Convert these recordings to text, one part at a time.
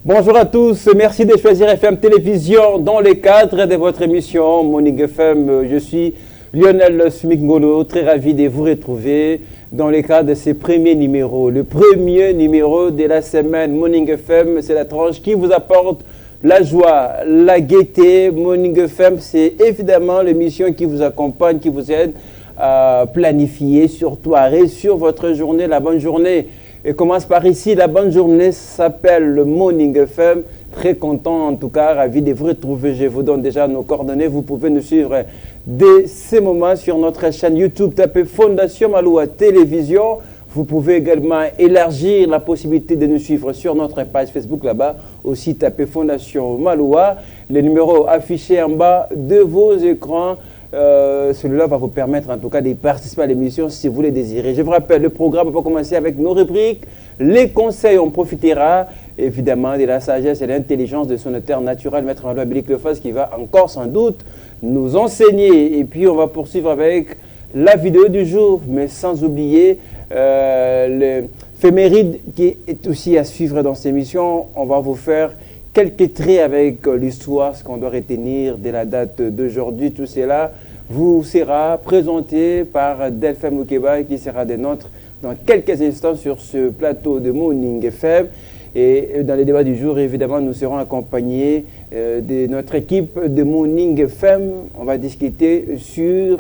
Bonjour à tous, merci de choisir FM Télévision dans le cadre de votre émission Morning FM. Je suis Lionel Smigolo, très ravi de vous retrouver dans le cadre de ce premier numéro. Le premier numéro de la semaine Morning FM, c'est la tranche qui vous apporte la joie, la gaieté. Morning FM, c'est évidemment l'émission qui vous accompagne, qui vous aide à planifier, surtout à réussir votre journée, la bonne journée. Et commence par ici, la bonne journée s'appelle le Morning FM. Très content en tout cas, ravi de vous retrouver. Je vous donne déjà nos coordonnées. Vous pouvez nous suivre dès ces moments sur notre chaîne YouTube. Tapez Fondation Maloua Télévision. Vous pouvez également élargir la possibilité de nous suivre sur notre page Facebook là-bas. Aussi tapez Fondation Maloua. Les numéros affichés en bas de vos écrans. Celui-là va vous permettre en tout cas de participer à l'émission si vous le désirez. Je vous rappelle, le programme va commencer avec nos rubriques. Les conseils, on profitera évidemment de la sagesse et de l'intelligence de son auteur naturel, Maître Alois-Bilic Lefos, qui va encore sans doute nous enseigner. Et puis on va poursuivre avec la vidéo du jour, mais sans oublier l'éphéméride qui est aussi à suivre dans cette émission. On va vous faire quelques traits avec l'histoire, ce qu'on doit retenir de la date d'aujourd'hui. Tout cela vous sera présenté par Delphin Moukeba qui sera des nôtres dans quelques instants sur ce plateau de Morning FM. Et dans les débats du jour, évidemment, nous serons accompagnés de notre équipe de Morning FM. On va discuter sur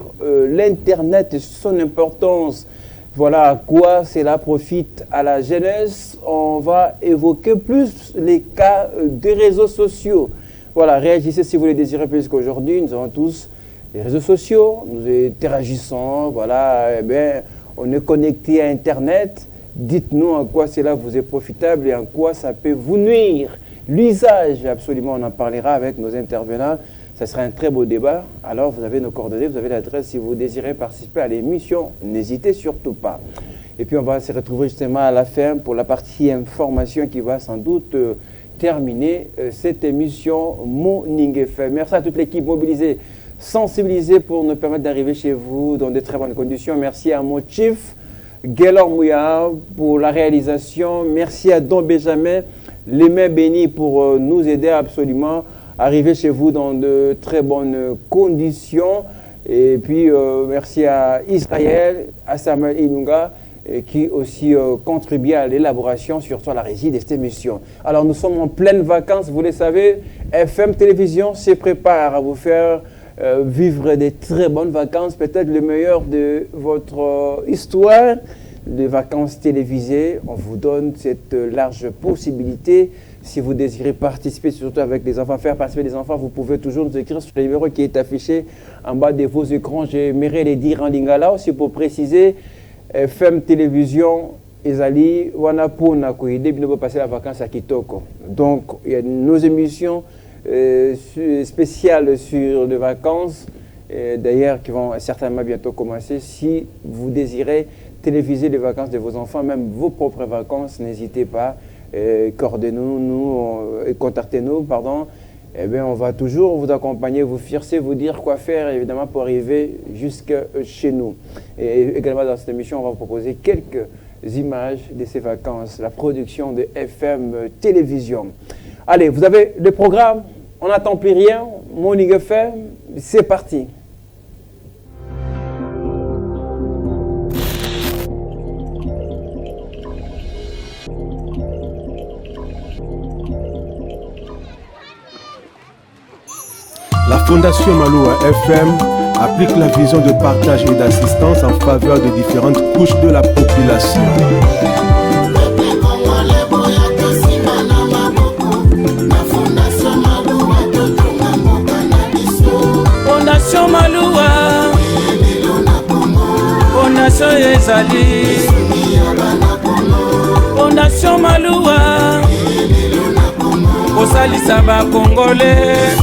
l'Internet et son importance. Voilà à quoi cela profite à la jeunesse. On va évoquer plus les cas des réseaux sociaux. Voilà, réagissez si vous le désirez, puisqu'aujourd'hui, nous avons tous les réseaux sociaux, nous interagissons, voilà, eh bien, on est connecté à Internet. Dites-nous en quoi cela vous est profitable et en quoi ça peut vous nuire. L'usage, absolument, on en parlera avec nos intervenants. Ce sera un très beau débat. Alors, vous avez nos coordonnées, vous avez l'adresse. Si vous désirez participer à l'émission, n'hésitez surtout pas. Et puis, on va se retrouver justement à la fin pour la partie information qui va sans doute terminer cette émission Morning FM. Merci à toute l'équipe mobilisée, sensibilisée pour nous permettre d'arriver chez vous dans de très bonnes conditions. Merci à mon chief, Gaylor Mouya, pour la réalisation. Merci à Don Benjamin, les mains bénies, pour nous aider absolument arriver chez vous dans de très bonnes conditions. Et puis, merci à Israël, à Samuel Inunga, qui aussi contribue à l'élaboration, surtout à la régie de cette émission. Alors, nous sommes en pleine vacances, vous le savez. FM Télévision se prépare à vous faire vivre des très bonnes vacances, peut-être le meilleur de votre histoire, des vacances télévisées. On vous donne cette large possibilité. Si vous désirez participer, surtout avec les enfants, faire participer les enfants, vous pouvez toujours nous écrire sur le numéro qui est affiché en bas de vos écrans. J'aimerais les dire en lingala aussi pour préciser. FM Télévision, Ezali, Wanapona, Koide, nous pouvons passer la vacance à Kitoko. Donc, il y a nos émissions spéciales sur les vacances, d'ailleurs, qui vont certainement bientôt commencer. Si vous désirez téléviser les vacances de vos enfants, même vos propres vacances, n'hésitez pas. Contactez-nous, pardon. Eh bien, on va toujours vous accompagner, vous fiercer, vous dire quoi faire, évidemment, pour arriver jusque chez nous. Et également, dans cette émission, on va vous proposer quelques images de ces vacances, la production de FM Télévision. Allez, vous avez le programme, on n'attend plus rien, Morning FM, c'est parti. La Fondation Maloua FM applique la vision de partage et d'assistance en faveur de différentes couches de la population. Fondation Maloua, Fondation Ezali, Fondation Maloua, Osalisa ba Congolais.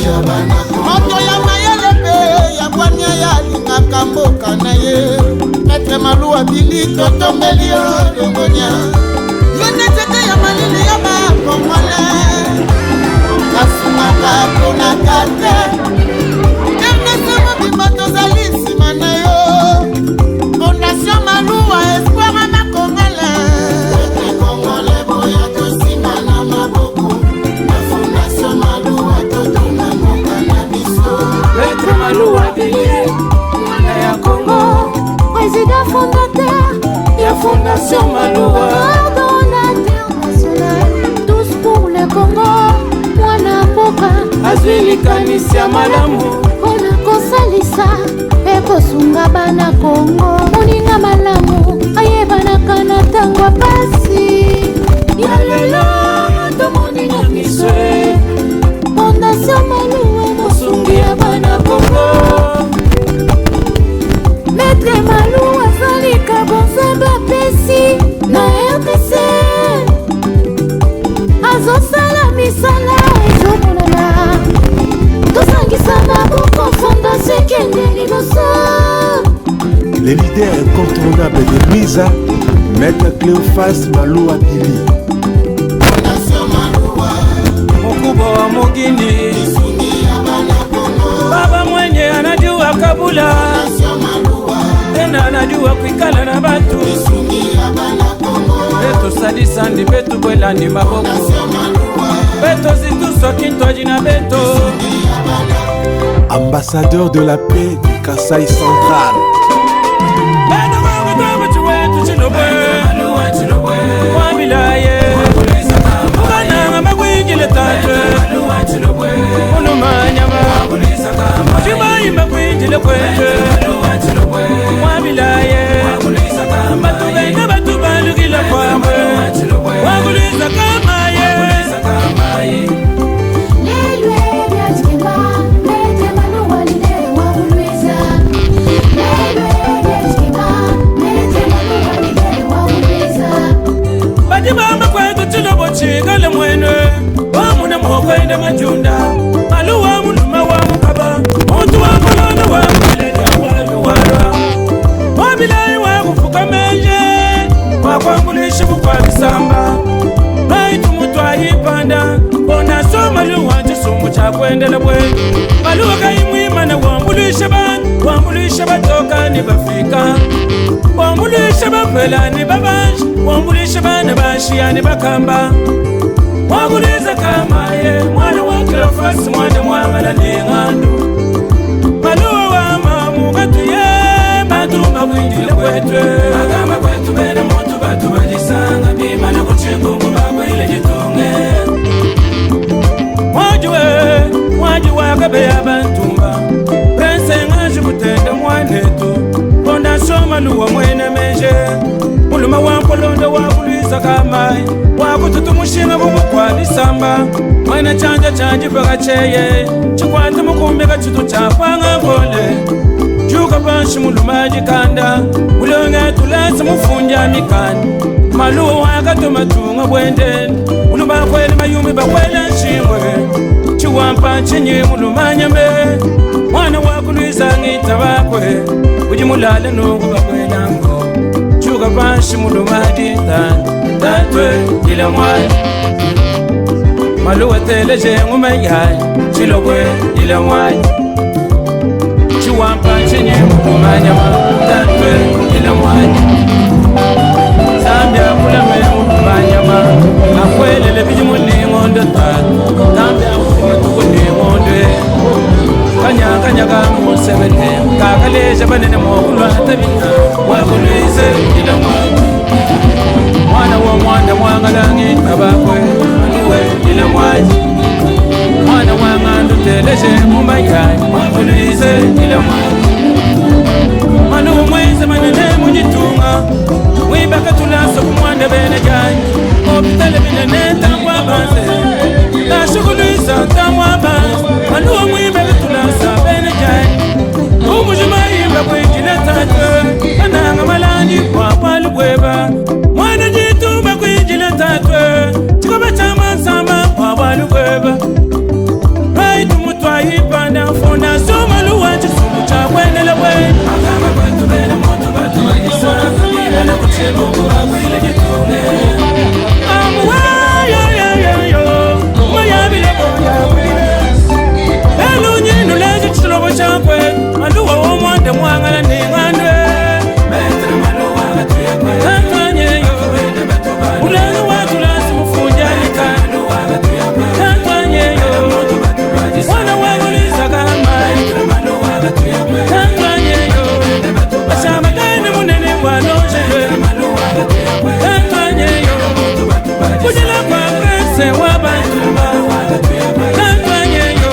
Moto ya mayele pe ya kwanya ya lingaka mboka na ye Maître Maloua Bilic totombeli ongonya Yone tete ya malili ya ba Congolais Kasumaka pona kate Ernest Mobimba tozali nsima na yo Fondation Maloua espoir na Congolais Congolais boya tosima na maboko azwilikanisi ya malamu mpona kosalisa mpe kosunga bana Kongo moninga malamu ayebanaka na ntango ya pasi ya lelo tomoninga miso fondation Maluwa mosungi ya bana Kongo Maître Maluwa azalika bonzambe apesi na RDC azosala misala ezomonana tosangisa maboko fondation kende liboso. Le leader incontournable de Misa, Maître Cléophas Maluwa Billy. mkubwa wa mugini baba mwenye anajua kabula tena anajua kuikala na batu beto sadisa ndi betu bwela ndi maboko beto zituso kintoji na beto Ambassadeur de la paix du Kasaï central. beto maboko chuwetu chinobwe wabilaye ukananga makwinjile tatwe unumanyama chimayima kwinjile kwetwe wabilaye batubenge batubalukila kwamwe wakuliza kamaye batibamba kwetu chilobo chikale mwene wamuna mwokwende majunda Maluwa muluma wa mukaba muntu wa mulona wa mulenya waluwara wabilayi wa kufuka menje wakwangulisha bukwa bisamba baitu mutu ayipanda bona so Maluwa chisumu chakwendela bwe Maluwa kayimwimana wambulisha batoka ni bafika wambulisha bakwela ni babanji wambulisha bana bashiya ni bakamba wakuliza kamaye mwana wa Cleophas mwana mwangala n'ingandu Maluwa wa mamu gatuye batuma kwinjile kwetwe agamba kwetu bene muntu batu bajisanga bimana kuchengungu bakwile jitunge wajuwe akabeya bantumba prense ngaji kutenda mwanetu fondation Maluwa mwene menje muluma wa mpolondo wakuliza kamaye wakututumushinga bubukwadisamba mwana chanja chanji pakacheye chikwata mukumbe kachitu chapanga ngole juka panshi mulumaji kanda ulonga tulasa mufunja mikani Maluwa akatomatunga bwendeni muluma kwele mayumi bakwele nshimwe chiwampa chinyi mulumanyambe mwana wakuliza ngita bakwe ujimulale nuku bakwela ngo juka panshi mulumaji tatwe ila mwai Maluwa teleje ngumayai chilogwe ila mwai chiwampa chenye mukumanyama tatwe ila mwai Zambia kulame mukumanyama akwelele bijimulingondo tatu Zambia kulimulingonde kanya kamu sebete kakaleja banene mokulwa tabina wakulize ila mwai mwana wa mwanda mwangalangi tabakwe Maluwe ila mwaji mwana wa ngandu teleje mumayai wakulize ila mwaji Maluwa mweze manene munyitunga mwibaka tulaso kumwanda bene jai opitale binene tangwa banze nashukuliza tangwa banze Maluwa mwibaka tulasa bene jai umujuma yimba kwinjile tatwe kananga malandi kwa palubweba mwana jitumba kwinjile tatwe chikoba chama nsamba kwa palubweba baitu mutu ayipanda fondation Maluwa chisumu chakwendele bwe akamba kwetu bene moto batu bayisana bibene kuchibungu bakwile jitunge mayabile boya kwile elu nyinu leji chilobo chakwe Maluwa wo mwanda mwangala n'ingandwe Maître Maluwa gatuye kwe tatwanyeyo ulanga watulasi mufunja nikani tatwanyeyo mwana wakuliza kamaye tatwanyeyo bashama gane munene bwanonjele tatwanyeyo kujila kwa prense wabantumba tatwanyeyo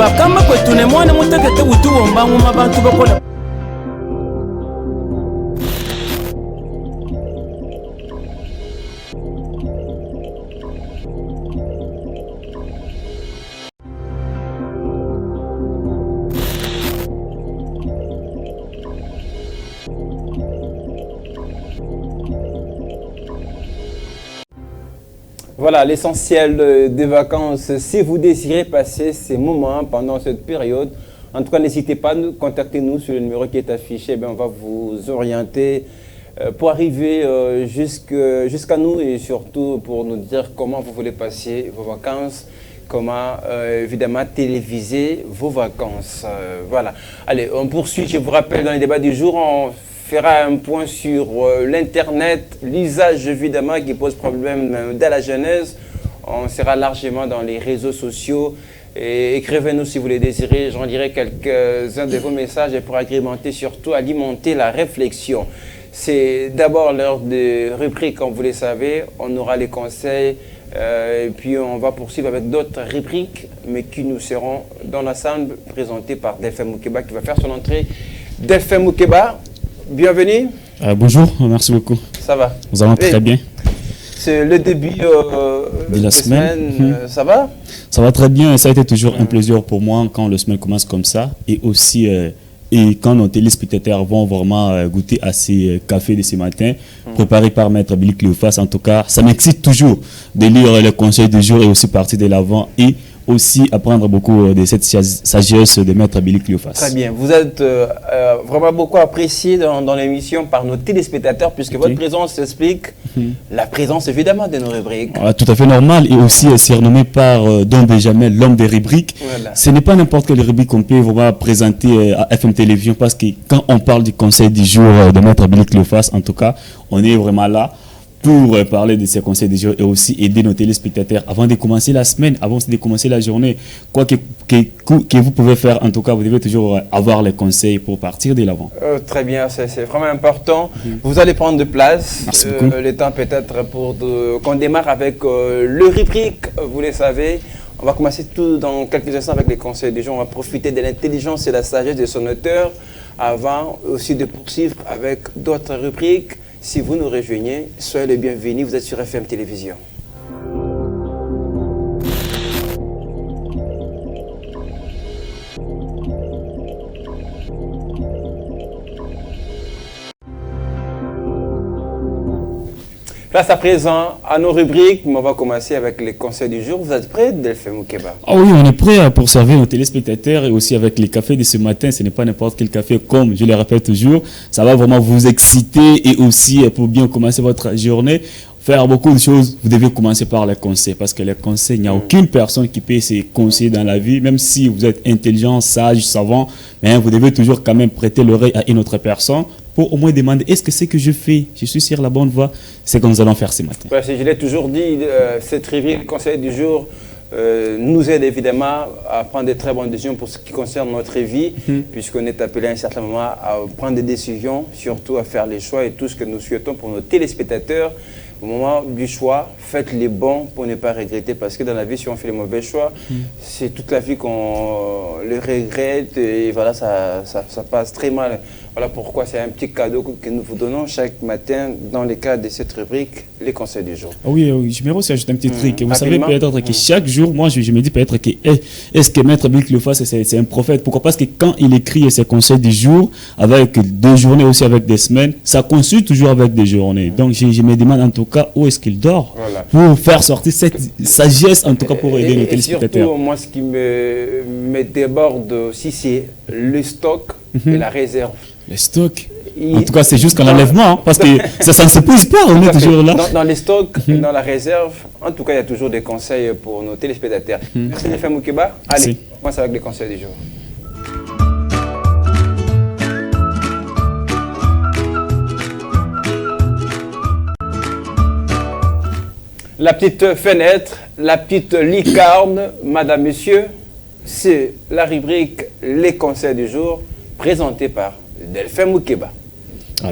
bakamba kwetune mwana mutegete butuwomba nguma abantu bakola. Voilà l'essentiel des vacances. Si vous désirez passer ces moments pendant cette période, en tout cas, n'hésitez pas à nous contacter sur le numéro qui est affiché. On va vous orienter pour arriver jusqu'à nous et surtout pour nous dire comment vous voulez passer vos vacances, comment évidemment téléviser vos vacances. Voilà. Allez, on poursuit. Je vous rappelle, dans les débats du jour, on fera un point sur l'Internet, l'usage évidemment qui pose problème dans la jeunesse. On sera largement dans les réseaux sociaux. Et écrivez-nous si vous les désirez. J'en dirai quelques-uns de vos messages pour agrémenter, surtout alimenter la réflexion. C'est d'abord l'heure de rubriques, comme vous le savez. On aura les conseils et puis on va poursuivre avec d'autres rubriques, mais qui nous seront dans l'ensemble présentées par Delphin Moukeba qui va faire son entrée. Delphin Moukeba, bienvenue. Bonjour, merci beaucoup. Ça va? Nous allons très bien. C'est le début de la semaine. Ça va? Ça va très bien. Ça a été toujours un plaisir pour moi quand la semaine commence comme ça. Et aussi, et quand nos téléspectateurs vont vraiment goûter à ces cafés de ce matin, préparés par Maître Billy Cléophas. En tout cas, ça m'excite toujours de lire les conseils du jour et aussi partir de l'avant. Et aussi apprendre beaucoup de cette sagesse de Maître Billy Cléophas. Très bien. Vous êtes vraiment beaucoup apprécié dans l'émission par nos téléspectateurs puisque votre présence explique la présence évidemment de nos rubriques. Tout à fait normal et aussi surnommé par Don Benjamin, l'homme des rubriques. Voilà. Ce n'est pas n'importe quelle rubrique qu'on peut vraiment présenter à FM Télévision parce que quand on parle du conseil du jour de Maître Billy Cléophas, en tout cas, on est vraiment là pour parler de ces conseils du jour et aussi aider nos téléspectateurs avant de commencer la semaine, avant de commencer la journée. Quoi que vous pouvez faire, en tout cas, vous devez toujours avoir les conseils pour partir de l'avant. Très bien, c'est vraiment important. Vous allez prendre de place. Merci beaucoup. Le temps peut-être pour qu'on démarre avec le rubrique, vous le savez. On va commencer tout dans quelques instants avec les conseils du jour. On va profiter de l'intelligence et de la sagesse de son auteur avant aussi de poursuivre avec d'autres rubriques. Si vous nous rejoignez, soyez les bienvenus, vous êtes sur FM Télévision. Place à présent à nos rubriques, mais on va commencer avec les conseils du jour. Vous êtes prêts, Delphin Moukeba? Ah oui, on est prêt pour servir nos téléspectateurs et aussi avec les cafés de ce matin. Ce n'est pas n'importe quel café, comme je le répète toujours. Ça va vraiment vous exciter et aussi pour bien commencer votre journée. Faire beaucoup de choses, vous devez commencer par les conseils parce que les conseils, il n'y a aucune personne qui peut se conseiller dans la vie, même si vous êtes intelligent, sage, savant, mais vous devez toujours quand même prêter l'oreille à une autre personne pour au moins demander est-ce que c'est que je fais, je suis sur la bonne voie, c'est ce que nous allons faire ce matin. Ouais, je l'ai toujours dit, cette rubrique conseil du jour nous aide évidemment à prendre de très bonnes décisions pour ce qui concerne notre vie, puisqu'on est appelé à un certain moment à prendre des décisions, surtout à faire les choix et tout ce que nous souhaitons pour nos téléspectateurs. Au moment du choix, faites les bons pour ne pas regretter, parce que dans la vie, si on fait les mauvais choix, c'est toute la vie qu'on le regrette et voilà, ça passe très mal. Voilà pourquoi c'est un petit cadeau que nous vous donnons chaque matin dans le cadre de cette rubrique, les conseils du jour. Oui, je me aussi ajouter un petit truc. Vous savez peut-être que chaque jour, moi je me dis peut-être que est-ce que Maître Billy Cléophas c'est un prophète? Pourquoi? Parce que quand il écrit ses conseils du jour, avec 2 journées aussi avec des semaines, ça coïncide toujours avec des journées. Donc je me demande en tout cas où est-ce qu'il dort pour faire sortir cette sagesse en tout cas pour aider nos téléspectateurs. Surtout, moi ce qui me déborde aussi c'est le stock et la réserve. Les stocks. En tout cas, c'est juste qu'un enlèvement, parce que ça ne s'épuise pas, on est toujours là. Dans les stocks, dans la réserve, en tout cas, il y a toujours des conseils pour nos téléspectateurs. Merci Delphin Moukeba. Allez, on commence avec les conseils du jour. La petite fenêtre, la petite licorne, madame, monsieur, c'est la rubrique Les conseils du jour, présentée par Delphin Moukeba.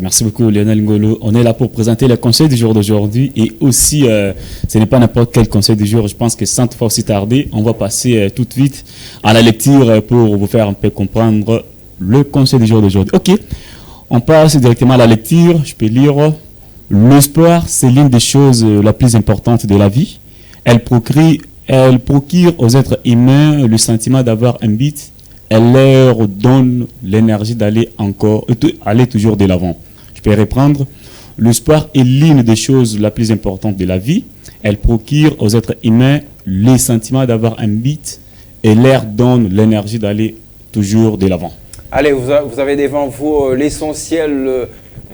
Merci beaucoup Lionel Ngolo. On est là pour présenter le conseil du jour d'aujourd'hui et aussi, ce n'est pas n'importe quel conseil du jour. Je pense que sans trop aussi tarder, on va passer tout de suite à la lecture pour vous faire un peu comprendre le conseil du jour d'aujourd'hui. Ok, on passe directement à la lecture. Je peux lire. Le sport, c'est l'une des choses la plus importante de la vie. Elle procure aux êtres humains le sentiment d'avoir un but. Elle leur donne l'énergie d'aller toujours de l'avant. Je peux reprendre. Le sport est l'une des choses la plus importante de la vie. Elle procure aux êtres humains le sentiment d'avoir un but et leur donne l'énergie d'aller toujours de l'avant. Allez, vous avez devant vous l'essentiel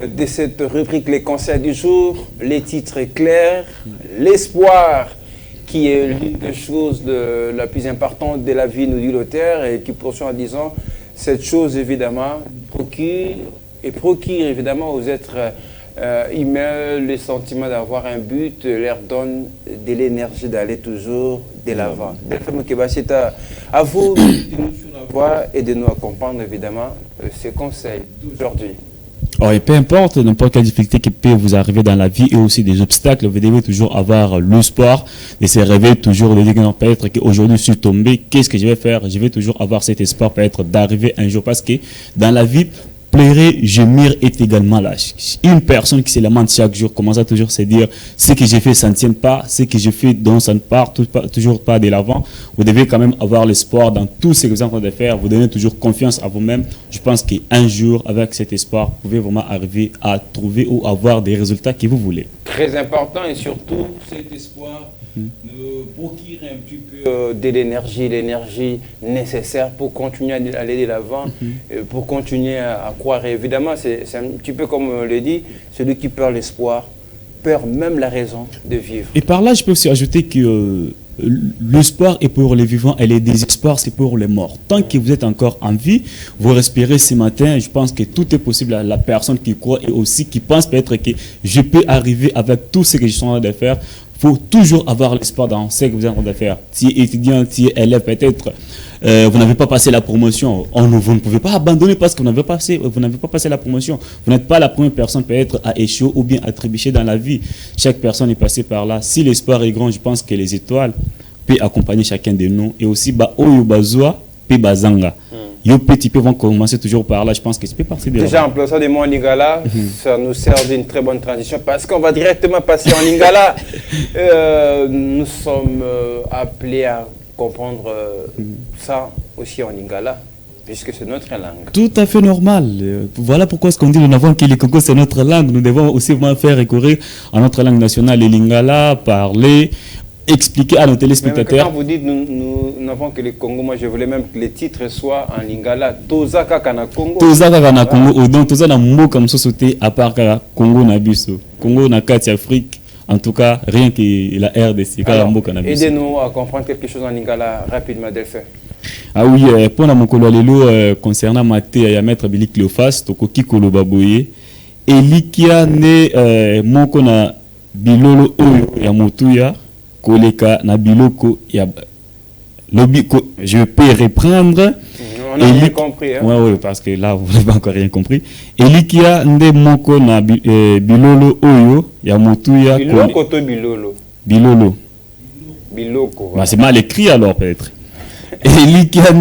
de cette rubrique, les conseils du jour, les titres clairs, l'espoir qui est l'une des choses la plus importante de la vie, nous dit l'auteur, et qui poursuit en disant, cette chose évidemment procure évidemment aux êtres humains le sentiment d'avoir un but, leur donne de l'énergie d'aller toujours de l'avant. C'est à vous de nous sur la voie et de nous accompagner évidemment ces conseils d'aujourd'hui. Or, et peu importe n'importe quelle difficulté qui peut vous arriver dans la vie et aussi des obstacles, vous devez toujours avoir l'espoir de se réveiller toujours, de dire peut-être qu'aujourd'hui je suis tombé, qu'est-ce que je vais faire? Je vais toujours avoir cet espoir peut-être d'arriver un jour parce que dans la vie, pleurer, gémir est également lâche. Une personne qui se lamente chaque jour commence à toujours se dire ce que j'ai fait, ça ne tient pas, ce que j'ai fait, donc ça ne part toujours pas de l'avant. Vous devez quand même avoir l'espoir dans tout ce que vous êtes en train de faire. Vous donnez toujours confiance à vous-même. Je pense qu'un jour, avec cet espoir, vous pouvez vraiment arriver à trouver ou avoir des résultats que vous voulez. Très important et surtout, cet espoir nous procure un petit peu de l'énergie nécessaire pour continuer à aller de l'avant, pour continuer à croire. Et évidemment, c'est un petit peu comme on le dit, celui qui perd l'espoir, perd même la raison de vivre. Et par là, je peux aussi ajouter que l'espoir est pour les vivants et le désespoir, c'est pour les morts. Tant que vous êtes encore en vie, vous respirez ce matin, je pense que tout est possible à la personne qui croit et aussi qui pense peut-être que je peux arriver avec tout ce que je suis en train de faire. Il faut toujours avoir l'espoir dans ce que vous êtes en train de faire. Si étudiant, si élève, peut-être, vous n'avez pas passé la promotion. Vous ne pouvez pas abandonner parce que vous n'avez pas passé la promotion. Vous n'êtes pas la première personne peut-être à échouer ou bien à trébucher dans la vie. Chaque personne est passée par là. Si l'espoir est grand, je pense que les étoiles peuvent accompagner chacun de nous. Et aussi, Oyo Bazua, Pe Bazanga. Yo petit peu vont commencer toujours par là, je pense que c'est parti de déjà en plaçant des mots en lingala, ça nous sert d'une très bonne transition parce qu'on va directement passer en lingala. Nous sommes appelés à comprendre ça aussi en lingala, puisque c'est notre langue. Tout à fait normal. Voilà pourquoi ce qu'on dit, nous n'avons que les Congo, c'est notre langue. Nous devons aussi faire recourir à notre langue nationale, les lingala, parler, expliquer à nos téléspectateurs. Quand vous dites nous n'avons que les Congo, moi je voulais même que les titres soient en lingala. Tozaka kana Congo. Tozaka kana Congo. Donc tozana mot comme société à part Congo na biso. Congo na carte Afrique. En tout cas, rien que la RDC. Aidez-nous à comprendre quelque chose en lingala rapidement, Delphin. Ah oui, pour la mokolo lelo concernant Maté ya maître Billy Cléophas, tokoki koloba boye. Elikia ne moko na bilolo oyo ya motuya. Koleka na biloko ya lobiko, je peux reprendre. On n'a rien compris. Hein? Oui, parce que là, vous n'avez pas encore rien compris. Elikia nde moko na bilolo oyo ya motuya. Biloko to bilolo. Bilolo. Biloko. Bah, c'est mal écrit alors peut-être. Elikia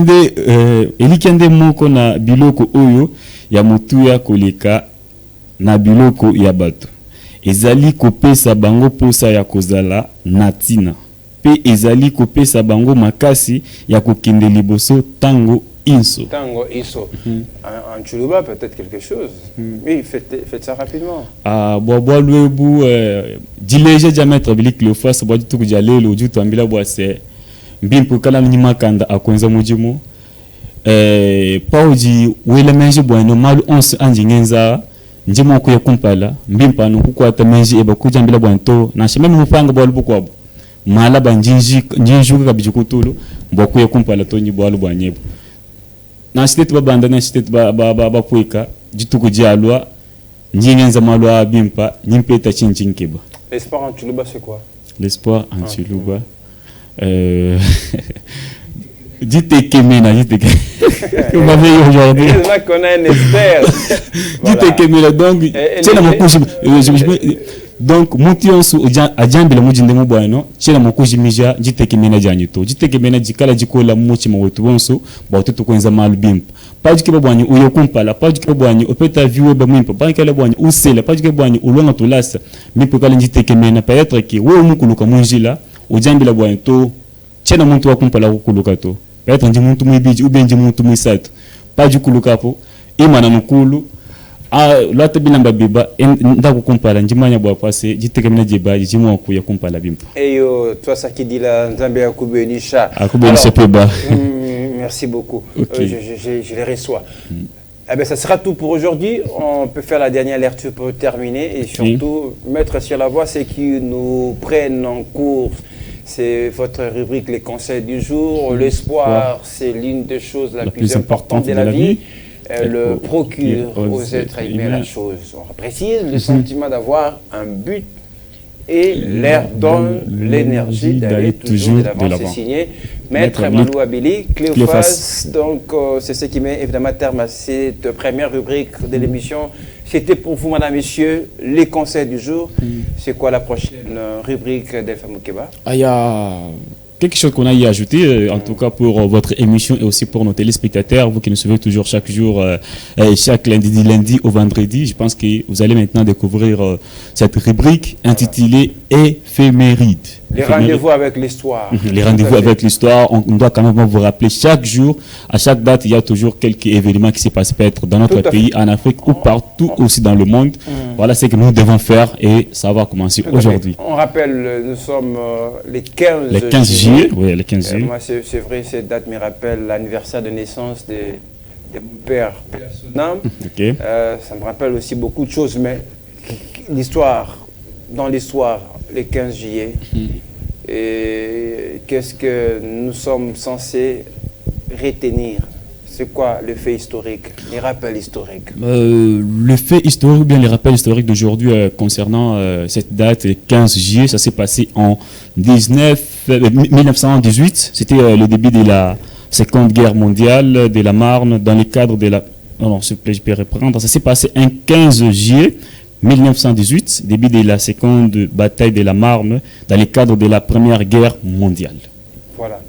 nde moko na biloko oyo ya motuya koleka na biloko ya bato. Ezali kopesa bango posa ya kozala natina. Pe ezali kopesa bango makasi ya kokende liboso tango inso. Tango iso. En Tchoulouba, peut-être quelque chose. Oui, faites ça rapidement. Ah, bois luebu, dileje diamètre Billy Cléophas, bois du tout que j'allais le du tambila bois c'est mbimpo kala nimakanda akwenza mujimo. Pauji wele menje bois no malu 11 anjingenza. Njimo kuya kumpala mbimpa no kukwata menji eba kujambila bwanto na shememe mupanga bwa lubukwabo mala banjinjuka kabijukutulu bwa kuya kumpala tonyi bwa lubwanyebo na shitete babanda na shitete ba puika jituku jalwa njingenza malwa bimpa nyimpeta chinchinkiba. L'espoir en Tchoulouba c'est quoi? L'espoir en Tchoulouba Dite kemena dite que vous m'avez eu aujourd'hui. Heureusement qu'on a un expert. Dites que mais donc, tiens mon couche. Donc, montion su ajambila mujinde mu bwana, tiens mon couche mija, dites que mena janito. Dites que mena jikala jikola muchi mu wetu bonso, ba tutu kwenza malbimp. Pas que bwana uyo kumpala, pas que bwana opeta viwe ba mimpa, pas que bwana usela, pas que bwana ulonga tulasa. Mipo kala dites que mena peut-être que wo mukuluka munjila, ujambila bwana to tiens muntu wa kumpala kukuluka to. Peut-être ndi muntu mwibiji ubenje muntu mwisatu. Pas du kulukapo, imana mukulu. L'autre bilamba biba ndaku kumpala njimanya bwa passé jitekemena jiba jimwa ku ya kumpala bimpa. Et toi ça qui dit la Nzambe akubenisha. Akubenisha peba. Merci beaucoup. Okay. Je les reçois. Eh bien, ça sera tout pour aujourd'hui. On peut faire la dernière lecture pour terminer et surtout mettre sur la voie ceux qui nous prennent en cours. C'est votre rubrique les conseils du jour. L'espoir, c'est l'une des choses la plus importante de la vie. Le procure aux êtres humains la chose. On précise le sentiment d'avoir un but et l'air donne l'énergie d'aller toujours de l'avant. C'est signé Maître Malou Abili, Cléophas. Donc c'est ce qui met évidemment terme à cette première rubrique de l'émission. C'était pour vous, madame, messieurs, les conseils du jour. C'est quoi la prochaine rubrique d'Elfa Moukeba? Il y a quelque chose qu'on a y ajouté, en tout cas pour votre émission et aussi pour nos téléspectateurs, vous qui nous suivez toujours chaque jour, chaque lundi au vendredi. Je pense que vous allez maintenant découvrir cette rubrique intitulée Éphéméride. Les rendez-vous avec l'histoire. Les rendez-vous avec l'histoire, on doit quand même vous rappeler chaque jour, à chaque date, il y a toujours quelques événements qui se passent peut-être dans notre pays, en Afrique ou partout aussi dans le monde. Voilà ce que nous devons faire et ça va commencer aujourd'hui. On rappelle, nous sommes les 15 Les 15 juillet. Oui, les 15 juillet. Moi, c'est vrai, cette date me rappelle l'anniversaire de naissance de mon père, Sonam. Okay. Ça me rappelle aussi beaucoup de choses, mais l'histoire, dans l'histoire, les 15 juillet, et qu'est-ce que nous sommes censés retenir? C'est quoi le fait historique, les rappels historiques? Le fait historique ou bien les rappels historiques d'aujourd'hui concernant cette date, le 15 juillet, ça s'est passé en 1918. C'était le début de la Seconde Guerre mondiale, de la Marne, dans le cadre de la... Non, s'il vous plaît, je peux reprendre. Ça s'est passé un 15 juillet 1918, début de la seconde bataille de la Marne, dans le cadre de la Première Guerre mondiale. Voilà.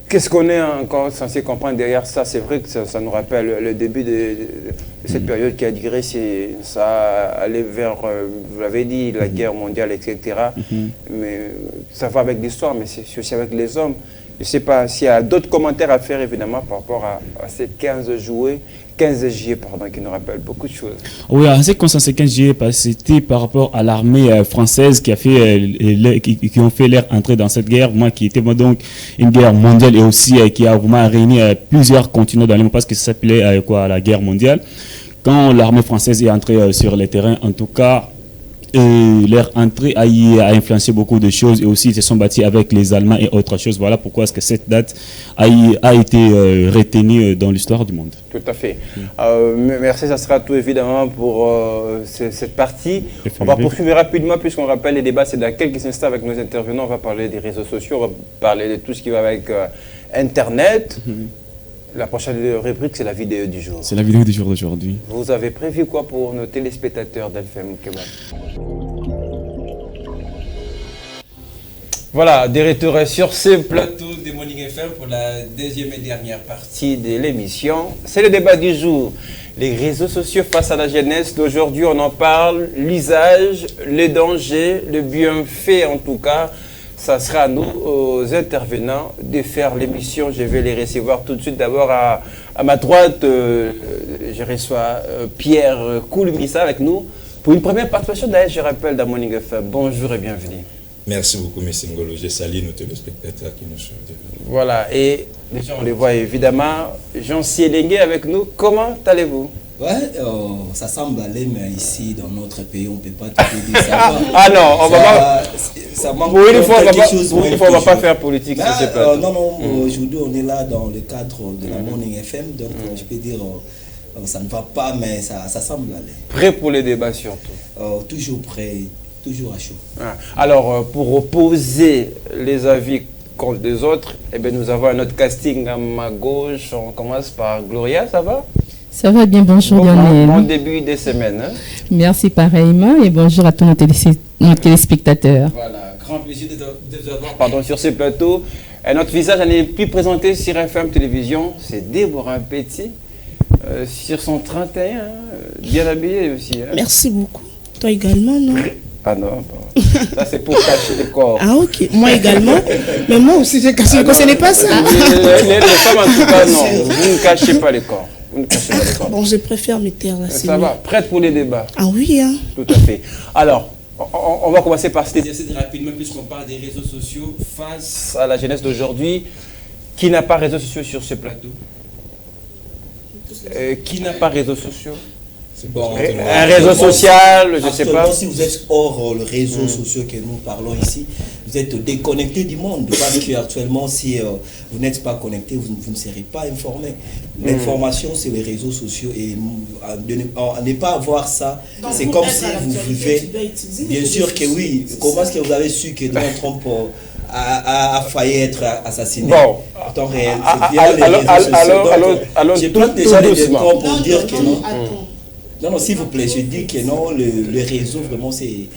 Qu'est-ce qu'on est encore censé comprendre derrière ça? C'est vrai que ça nous rappelle le début de cette période qui a duré, ça allait vers, vous l'avez dit, la guerre mondiale, etc. Mais ça va avec l'histoire, mais c'est aussi avec les hommes. Je ne sais pas s'il y a d'autres commentaires à faire, évidemment, par rapport à ces 15 juillet, qui nous rappelle beaucoup de choses. Oui, en ce qui concerne ces 15 juillet, c'était par rapport à l'armée française qui ont fait leur entrée dans cette guerre, qui était donc une guerre mondiale et aussi qui a vraiment réuni plusieurs continents dans le monde parce que ça s'appelait la guerre mondiale. Quand l'armée française est entrée sur les terrains, en tout cas, leur entrée a influencé beaucoup de choses et aussi ils se sont battus avec les Allemands et autres choses. Voilà pourquoi est-ce que cette date a été retenue dans l'histoire du monde. Tout à fait. Merci, ça sera tout évidemment pour cette partie. On va poursuivre rapidement puisqu'on rappelle les débats, c'est dans quelques instants avec nos intervenants. On va parler des réseaux sociaux, on va parler de tout ce qui va avec Internet. La prochaine rubrique, c'est la vidéo du jour. C'est la vidéo du jour d'aujourd'hui. Vous avez prévu quoi pour nos téléspectateurs d'Elfa Moukeba? Voilà, des retours sur ce plateau de Morning FM pour la deuxième et dernière partie de l'émission. C'est le débat du jour. Les réseaux sociaux face à la jeunesse d'aujourd'hui, on en parle, l'usage, les dangers, le bienfait en tout cas. Ça sera à nous, aux intervenants, de faire l'émission. Je vais les recevoir tout de suite. D'abord, à ma droite, je reçois Pierre Koulimissa avec nous pour une première participation. D'ailleurs, je rappelle dans Morning FM. Bonjour et bienvenue. Merci beaucoup, M. Ngolo. Je salue nos téléspectateurs qui nous suivent. Voilà, et déjà, on les voit évidemment. Jean Sielengue avec nous. Comment allez-vous? Ouais, ça semble aller, mais ici, dans notre pays, on ne peut pas tout dire ça. Ah non, on va pas... Ça manque pour une fois, quelque on ne va pas faire politique sur ce plateau. Non, aujourd'hui, on est là dans le cadre de la Morning FM, donc je peux dire, ça ne va pas, mais ça semble aller. Prêt pour les débats surtout? Toujours prêt, toujours à chaud. Alors, pour opposer les avis compte des autres. Eh bien, nous avons un autre casting à ma gauche. On commence par Gloria, ça va? Ça va bien, bonjour Lionel. Bon début de semaine. Hein? Merci pareillement et bonjour à tous nos téléspectateurs. Voilà, grand plaisir de vous avoir sur ce plateau. Et notre visage n'est plus présenté sur FM Télévision, c'est Déborah Petit, sur son 31, bien habillée aussi. Hein? Merci beaucoup. Toi également, non? Ah non, ça c'est pour cacher le corps. Ah ok, moi également. Mais moi aussi j'ai caché le corps, ce n'est pas ça. Les femmes en tout cas, non, vous ne cachez pas le corps. Bon, je préfère me taire là. Ça va, prête pour les débats? Ah oui, hein. Tout à fait. Alors, on va commencer par cet exercice rapidement puisqu'on parle des réseaux sociaux face à la jeunesse d'aujourd'hui. Qui n'a pas réseaux sociaux sur ce plateau? Qui n'a pas réseaux sociaux? Bon, un réseau social, je ne sais pas. Si vous êtes hors le réseau social que nous parlons ici, vous êtes déconnecté du monde. Parce qu'actuellement, si vous n'êtes pas connecté, vous ne serez pas informé. L'information, c'est les réseaux sociaux. Et ne pas avoir ça, c'est comme si vous vivez. Bien sûr que oui. Comment est-ce que vous avez su que Donald Trump a failli être assassiné? Bon. En temps réel, c'est via les réseaux sociaux. Alors, je prends déjà les décors pour dire que non. Non, s'il vous plaît, je dis que non, le réseau, vraiment, c'est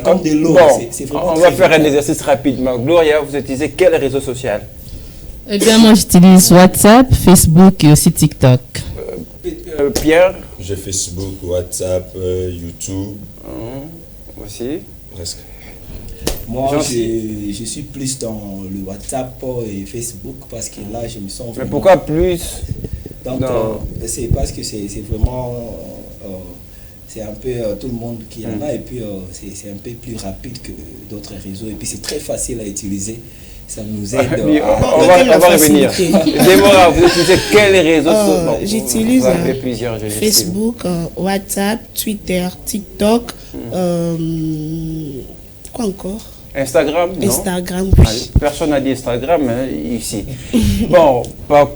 comme de l'eau. Bon, on va faire un exercice rapidement. Gloria, vous utilisez quel réseau social? Eh bien, moi, j'utilise WhatsApp, Facebook et aussi TikTok. Pierre? J'ai Facebook, WhatsApp, YouTube. Aussi? Presque. Moi, je suis plus dans le WhatsApp et Facebook parce que là, je me sens vraiment... Mais pourquoi plus? Donc, c'est parce que c'est vraiment... c'est un peu tout le monde qui en a et puis c'est un peu plus rapide que d'autres réseaux et puis c'est très facile à utiliser. Ça nous aide on va revenir. Déborah, vous utilisez quels réseaux sociaux? J'utilise Facebook, WhatsApp, Twitter, TikTok, quoi encore? Instagram, non? Instagram, oui. Personne n'a dit Instagram hein, ici. Bon, pas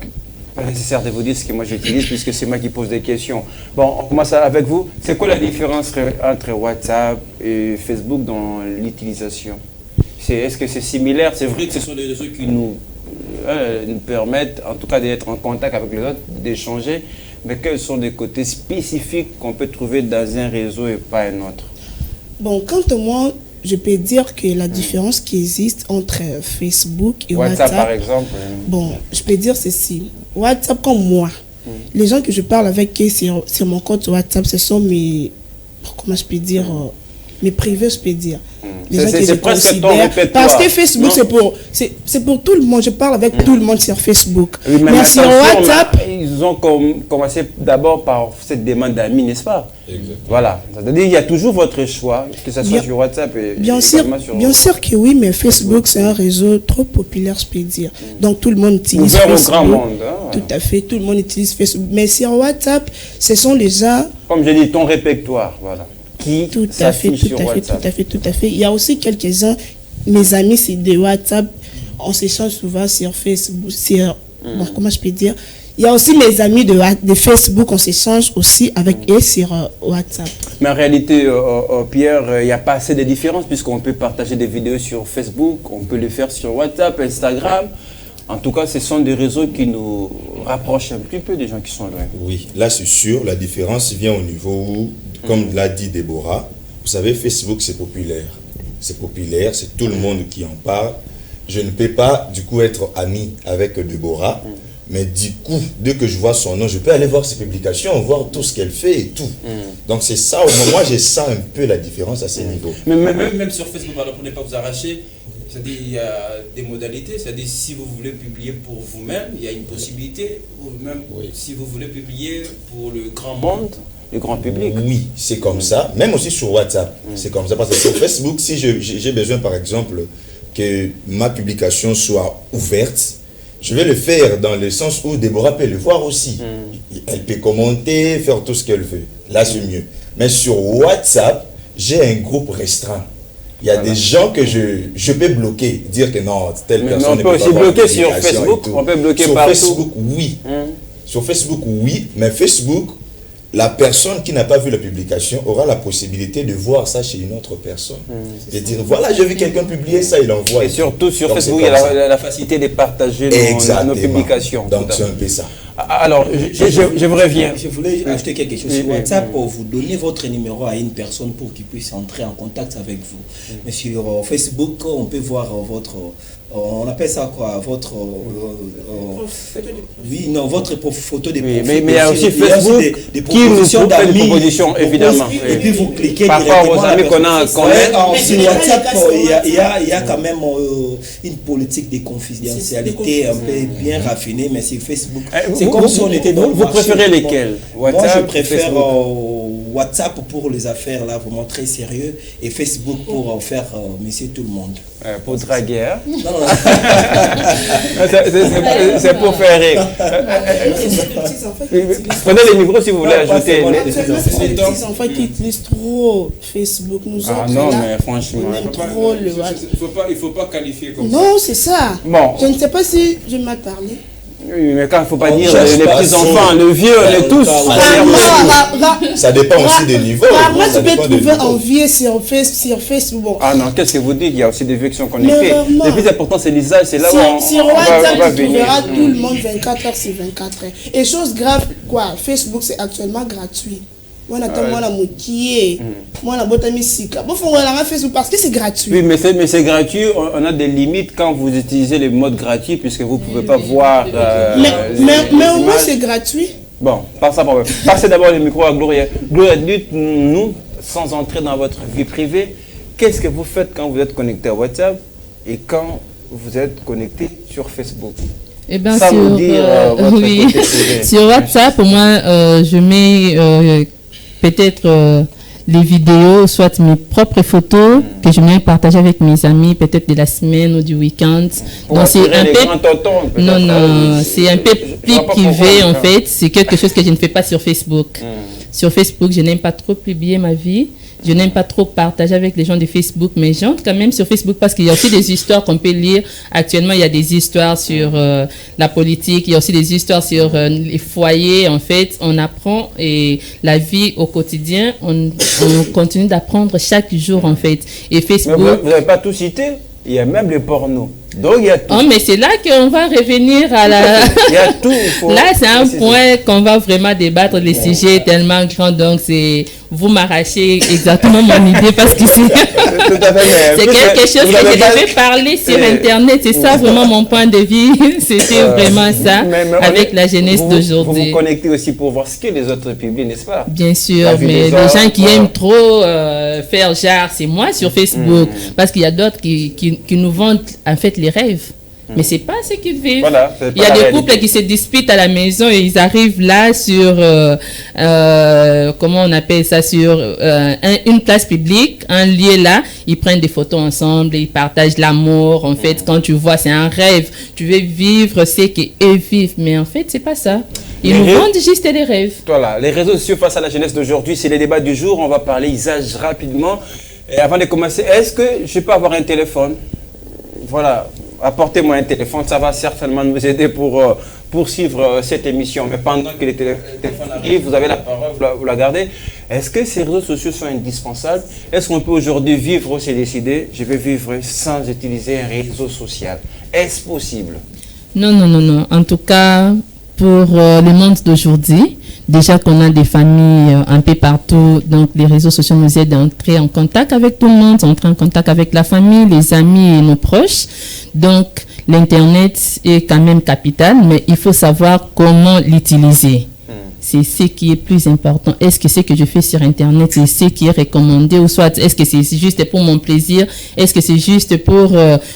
nécessaire de vous dire ce que moi j'utilise puisque c'est moi qui pose des questions. Bon, on commence avec vous. C'est quoi la différence entre WhatsApp et Facebook dans l'utilisation? Est-ce que c'est similaire? C'est vrai que ce sont des réseaux qui nous permettent en tout cas d'être en contact avec les autres, d'échanger, mais quels sont les côtés spécifiques qu'on peut trouver dans un réseau et pas un autre? Bon, quant à moi, je peux dire que la différence qui existe entre Facebook et WhatsApp, par exemple. Bon, je peux dire ceci. WhatsApp comme moi, les gens que je parle avec sur mon compte WhatsApp, ce sont mes, comment je peux dire, mes privés, je peux dire. C'est presque ton répertoire. Parce que Facebook, c'est pour tout le monde. Je parle avec tout le monde sur Facebook. Oui, mais sur WhatsApp... Ils ont commencé d'abord par cette demande d'amis, n'est-ce pas? Exactement. Voilà. C'est-à-dire qu'il y a toujours votre choix, que ce soit sur WhatsApp et bien sûr que oui, mais Facebook, c'est un réseau trop populaire, je peux dire. Donc tout le monde utilise Facebook. Ouvert au grand monde. Hein? Tout à fait, tout le monde utilise Facebook. Mais sur WhatsApp, ce sont les gens... Comme je dis, ton répertoire, voilà. Tout à fait. Il y a aussi quelques-uns, mes amis, c'est de WhatsApp, on s'échange souvent sur Facebook, bon, comment je peux dire? Il y a aussi mes amis de Facebook, on s'échange aussi avec eux sur WhatsApp. Mais en réalité, Pierre, il n'y a pas assez de différence puisqu'on peut partager des vidéos sur Facebook, on peut le faire sur WhatsApp, Instagram. En tout cas, ce sont des réseaux qui nous rapprochent un petit peu des gens qui sont loin. Oui, là c'est sûr, la différence vient au niveau où, comme l'a dit Déborah, vous savez, Facebook c'est populaire. C'est populaire, c'est tout le monde qui en parle. Je ne peux pas du coup être ami avec Déborah, mais du coup, dès que je vois son nom, je peux aller voir ses publications, voir tout ce qu'elle fait et tout. Donc c'est ça, au moment où je sens un peu la différence à ce niveau. Mais même sur Facebook, pour ne pas vous arracher, c'est-à-dire il y a des modalités, c'est-à-dire si vous voulez publier pour vous-même, il y a une possibilité, ou même si vous voulez publier pour le grand monde, le grand public. Oui, c'est comme ça, même aussi sur WhatsApp, c'est comme ça, parce que sur Facebook, si j'ai besoin par exemple que ma publication soit ouverte, je vais le faire dans le sens où Déborah peut le voir aussi. Elle peut commenter, faire tout ce qu'elle veut. Là, c'est mieux. Mais sur WhatsApp, j'ai un groupe restreint. Il y a des gens que je peux bloquer, dire que non, telle personne ne peut pas avoir. On peut aussi bloquer sur Facebook, on peut bloquer partout. Sur Facebook, oui. Sur Facebook, oui, mais Facebook, la personne qui n'a pas vu la publication aura la possibilité de voir ça chez une autre personne. Et dire, voilà, j'ai vu quelqu'un publier ça, il envoie. Et surtout sur Facebook, il y a la facilité de partager nos publications. Donc c'est un peu ça. Alors, je vous reviens. Je voulais ajouter quelque chose sur WhatsApp pour vous donner votre numéro à une personne pour qu'il puisse entrer en contact avec vous. Mais sur Facebook, on peut voir votre... on appelle ça quoi? Votre... oui, non, votre photo de profil. Mais il y a aussi Facebook des qui nous fait des propositions, évidemment. Et puis vous cliquez par rapport aux amis qu'on a. Sur WhatsApp, il y a quand même une politique de confidentialité un peu bien raffinée, mais sur Facebook, c'est comme si on était dans le Vous préférez lesquels? Moi, je préfère WhatsApp pour les affaires là, vraiment très sérieux, et Facebook pour faire monsieur tout le monde. Pour draguer, hein? Non. C'est pour faire rire. Prenez les micros si vous voulez ajouter. Les petits enfants qui utilisent trop Facebook, nous autres. Ah non, mais franchement. On aime trop le WhatsApp. Il ne faut pas qualifier comme ça. Non, c'est ça. Bon. Je ne sais pas si je m'ai parlé. Oui, mais quand il ne faut pas dire les petits enfants, le vieux, on est tous. Ça dépend aussi des niveaux. Moi, tu peux trouver envier sur Facebook. Ah non, qu'est-ce que vous dites? Il y a aussi des vieux qui sont connectés. Le plus important, c'est l'usage. C'est là où on sur WhatsApp, tu trouveras tout le monde 24 heures sur 24 heures. Et chose grave, quoi, Facebook, c'est actuellement gratuit. Moi, la moitié. Moi, la boîte à musique. Bon, faut la Facebook parce que c'est gratuit. Oui, mais c'est gratuit. On a des limites quand vous utilisez les modes gratuits puisque vous ne pouvez pas voir. Mais au moins, c'est gratuit. Bon, passez d'abord le micro à Gloria. Gloria, dites-nous, sans entrer dans votre vie privée, qu'est-ce que vous faites quand vous êtes connecté à WhatsApp et quand vous êtes connecté sur Facebook? Eh bien, sur WhatsApp, pour moi, je mets peut-être les vidéos, soit mes propres photos que je viens partager avec mes amis, peut-être de la semaine ou du week-end. Donc c'est un peu c'est un peu plus privé en fait. C'est quelque chose que je ne fais pas sur Facebook. Sur Facebook, je n'aime pas trop publier ma vie. Je n'aime pas trop partager avec les gens de Facebook, mais j'entre quand même sur Facebook parce qu'il y a aussi des histoires qu'on peut lire. Actuellement, il y a des histoires sur la politique, il y a aussi des histoires sur les foyers. En fait, on apprend et la vie au quotidien, on continue d'apprendre chaque jour en fait. Et Facebook... Mais vous n'avez pas tout cité? Il y a même les pornos. Donc il y a tout. Oh, mais c'est là qu'on va revenir à la... Il y a tout. Là, c'est un point qu'on va vraiment débattre. Les sujets tellement grands. Donc, c'est... Vous m'arrachez exactement mon idée parce que c'est quelque chose que je devais parler sur Internet. C'est ça vraiment mon point de vue. C'était vraiment ça avec la jeunesse d'aujourd'hui. Vous vous connectez aussi pour voir ce que les autres publient, n'est-ce pas? Bien sûr, mais les gens qui aiment trop faire genre, c'est moi sur Facebook. Parce qu'il y a d'autres qui nous vendent en fait les rêves. Mais c'est pas ce qu'ils vivent. Voilà, il y a des couples qui se disputent à la maison et ils arrivent là sur, comment on appelle ça, sur une place publique, un lieu là, ils prennent des photos ensemble, ils partagent l'amour. En fait, quand tu vois, c'est un rêve. Tu veux vivre ce qu'eux vivent, mais en fait, c'est pas ça. Ils nous vendent juste des rêves. Voilà, les réseaux sociaux face à la jeunesse d'aujourd'hui, c'est les débats du jour. On va parler usage rapidement. Et avant de commencer, est-ce que je peux avoir un téléphone? Voilà. Apportez-moi un téléphone, ça va certainement nous aider pour poursuivre cette émission. Mais pendant que les téléphones arrivent, vous avez la parole, vous la gardez. Est-ce que ces réseaux sociaux sont indispensables? Est-ce qu'on peut aujourd'hui vivre, c'est décidé, je vais vivre sans utiliser un réseau social? Est-ce possible? Non. En tout cas, pour le monde d'aujourd'hui, déjà qu'on a des familles un peu partout, donc les réseaux sociaux nous aident à entrer en contact avec tout le monde, entrer en contact avec la famille, les amis et nos proches. Donc, l'Internet est quand même capital, mais il faut savoir comment l'utiliser. C'est ce qui est plus important. Est-ce que ce que je fais sur Internet, c'est ce qui est recommandé ou soit est-ce que c'est juste pour mon plaisir? Est-ce que c'est juste pour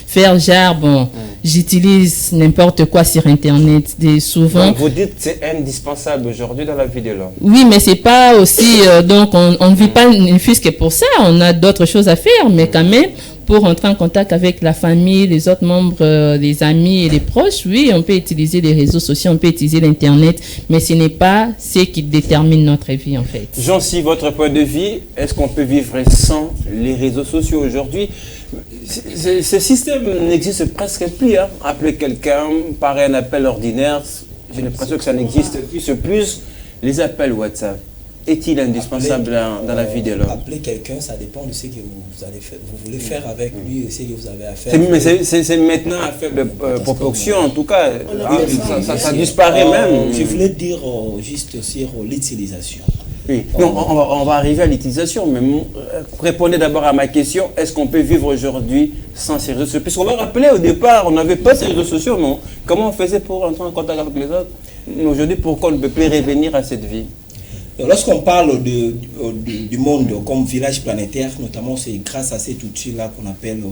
faire genre, bon, j'utilise n'importe quoi sur Internet souvent. Donc vous dites que c'est indispensable aujourd'hui dans la vie de l'homme. Oui, mais c'est pas aussi, donc on ne vit pas une fût que pour ça, on a d'autres choses à faire, mais quand même, pour entrer en contact avec la famille, les autres membres, les amis et les proches, oui, on peut utiliser les réseaux sociaux, on peut utiliser l'Internet, mais ce n'est pas ce qui détermine notre vie en fait. Jean-Si, votre point de vue, est-ce qu'on peut vivre sans les réseaux sociaux aujourd'hui? Ce système n'existe presque plus. Hein. Appeler quelqu'un par un appel ordinaire, j'ai l'impression que ça n'existe plus. C'est plus les appels WhatsApp. est-il indispensable dans la vie de l'homme? Appeler quelqu'un, ça dépend de ce que vous allez faire, vous voulez faire avec lui et ce que vous avez à faire. Mais c'est maintenant à faible proportion, en tout cas. Ça disparaît même. Je voulais dire juste sur l'utilisation. Oui. Non, on va arriver à l'utilisation, mais répondez d'abord à ma question. Est-ce qu'on peut vivre aujourd'hui sans ces réseaux sociaux? Puisqu'on va rappeler, au départ, on n'avait pas ces réseaux sociaux, non? Comment on faisait pour entrer en contact avec les autres? Aujourd'hui, pourquoi on ne peut plus revenir à cette vie? Lorsqu'on parle du monde comme village planétaire, notamment c'est grâce à cet outil-là qu'on appelle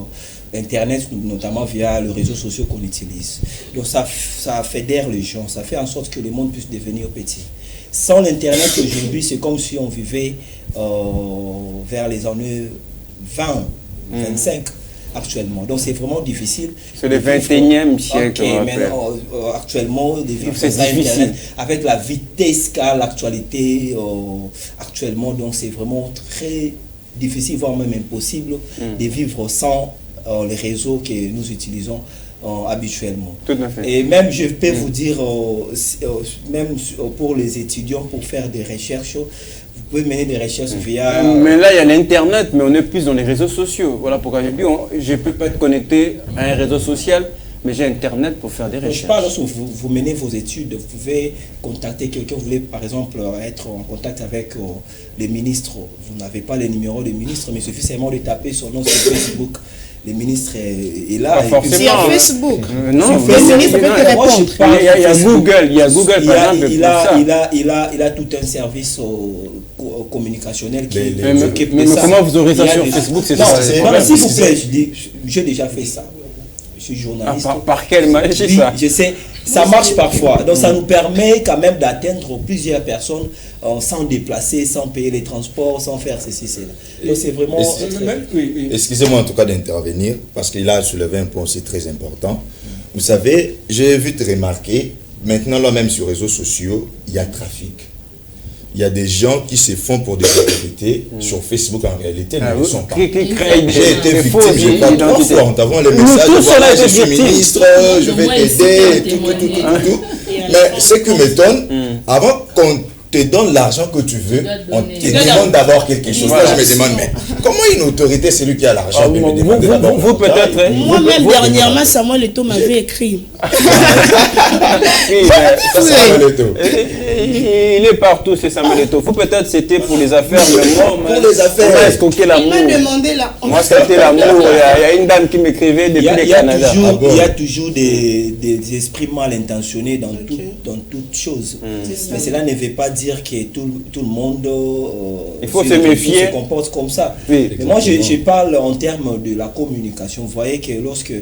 Internet, notamment via les réseaux sociaux qu'on utilise. Donc ça fédère les gens, ça fait en sorte que le monde puisse devenir petit. Sans l'Internet aujourd'hui, c'est comme si on vivait vers les années 20, 25 actuellement. Donc c'est vraiment difficile. C'est le 21e siècle. Okay, mais actuellement, de vivre sans Internet, avec la vitesse qu'a l'actualité actuellement, donc c'est vraiment très difficile, voire même impossible de vivre sans les réseaux que nous utilisons habituellement. Tout à fait. Et même, je peux vous dire, même pour les étudiants, pour faire des recherches, vous pouvez mener des recherches via... Mais là, il y a l'Internet, mais on est plus dans les réseaux sociaux. Voilà pourquoi j'ai dit, je ne peux pas être connecté à un réseau social, mais j'ai Internet pour faire des recherches. Je parle, lorsque vous menez vos études, vous pouvez contacter quelqu'un, vous voulez par exemple être en contact avec les ministres, vous n'avez pas les numéros des ministres, mais il suffit seulement de taper son nom sur Facebook. Le ministre est là. C'est à Facebook. Non, le ministre peut te répondre. Il y a Google, par exemple. Il a tout un service communicationnel qui s'occupe de ça. Mais comment vous aurez ça sur Facebook? Non, s'il vous plaît, j'ai déjà fait ça. Je suis journaliste. Par quel magie ça? Je sais, ça marche parfois. Donc ça nous permet quand même d'atteindre plusieurs personnes sans déplacer, sans payer les transports, sans faire ceci, cela. Donc c'est vraiment... Excusez-moi en tout cas d'intervenir, parce qu'il a soulevé un point aussi très important. Vous savez, j'ai vu te remarquer, maintenant là même sur les réseaux sociaux, il y a trafic. Il y a des gens qui se font pour des autorités sur Facebook, en réalité, ne le sont pas. J'ai été victime, je crois, 3 fois en t'avant les messages, voilà, je suis ministre, je vais t'aider, tout. Mais ce qui m'étonne, avant qu'on te donne l'argent que tu veux, on te demande d'avoir quelque chose. Là, je me demande, mais comment une autorité, c'est lui qui a l'argent? Vous peut-être... Moi-même, dernièrement, Samuel Eto'o m'avait écrit. Il est partout, c'est Samuel Eto'o. Vous peut-être c'était pour les affaires, mais moi, pour les affaires, on m'a escroqué l'amour. Il m'a demandé là. Moi, c'était l'amour. Il y a une dame qui m'écrivait depuis le Canada. Il y a toujours des esprits mal intentionnés dans toute chose. Mais cela ne veut pas dire que tout le monde il faut se méfier, se comporte comme ça. Oui, mais moi, je parle en termes de la communication. Vous voyez que lorsque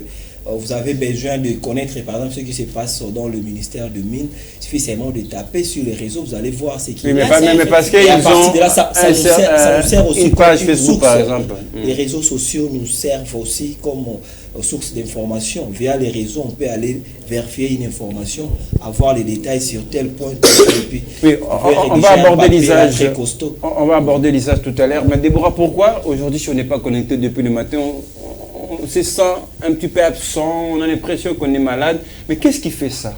vous avez besoin de connaître, par exemple, ce qui se passe dans le ministère de Mines, il suffit seulement de taper sur les réseaux, vous allez voir ce qui est. Mais parce qu'ils ont de là, ça nous sert aussi une page Facebook, par exemple. Les réseaux sociaux nous servent aussi comme source d'information. Via les réseaux, on peut aller vérifier une information, avoir les détails sur tel point. Et puis, oui, on va aborder l'usage. On va aborder l'usage tout à l'heure. Mais Déborah, pourquoi aujourd'hui, si on n'est pas connecté depuis le matin, on se sent un petit peu absent, on a l'impression qu'on est malade. Mais qu'est-ce qui fait ça?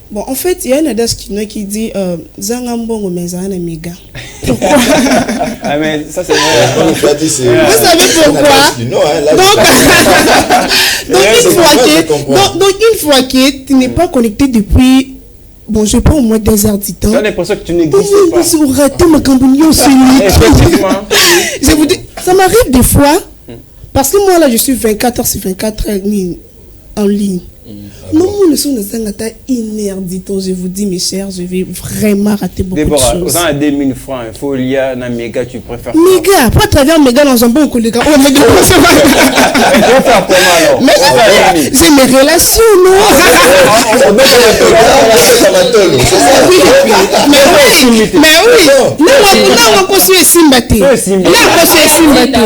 Bon, en fait, il y a un adage qui dit Zangambongo mezana miga. Pourquoi? Ah, mais ça, c'est vrai. Vous savez pourquoi? Donc, une fois que tu n'es pas connecté depuis, bon, je prends au moins 2 heures du temps. J'ai l'impression que tu n'existes pas. Je vous dis, ça m'arrive des fois, parce que moi, là, je suis 24 heures sur 24 heures en ligne. Non, nous sommes dans un état inédit. Je vous dis, mes chers, je vais vraiment rater beaucoup de choses. Vous avez 2000 francs, il faut lier à Méga, tu préfères. Méga, pas à travers Méga dans un bon coup de gars. Oh, Méga, tu vas faire comment alors? Mais j'ai mes relations, non? Mais oui, là, on construit un Simbaté. Là, on construit un Simbaté.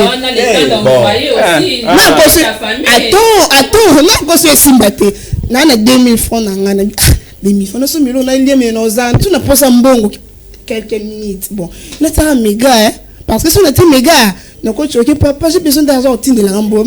Attends, là, on construit un Simbaté. Nana 2000 francs nangana 2000 francs so milo na lié mais nos ans tu n'as pas ça mbongo quelques minutes bon là ça méga hein parce que si on était méga donc tu vois papa j'ai besoin d'argent au tinde la rambo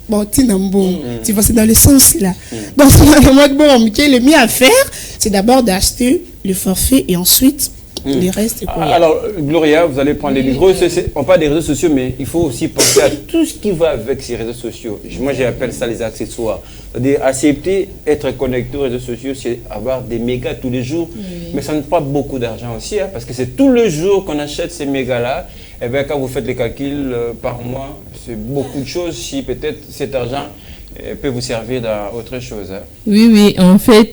bon tinde mbongo tu vois c'est dans le sens là donc finalement bon le mieux à faire c'est d'abord d'acheter le forfait et ensuite Les restes, quoi. Alors, Gloria, vous allez prendre les réseaux. On parle des réseaux sociaux, mais il faut aussi penser à tout ce qui va avec ces réseaux sociaux. Moi, j'appelle ça les accessoires. C'est-à-dire, accepter, être connecté aux réseaux sociaux, c'est avoir des mégas tous les jours. Mais ça ne prend pas beaucoup d'argent aussi, hein, parce que c'est tous les jours qu'on achète ces mégas-là. Et bien, quand vous faites les calculs par mois, c'est beaucoup de choses. Si peut-être cet argent peut vous servir dans autre chose. Hein. Oui, en fait,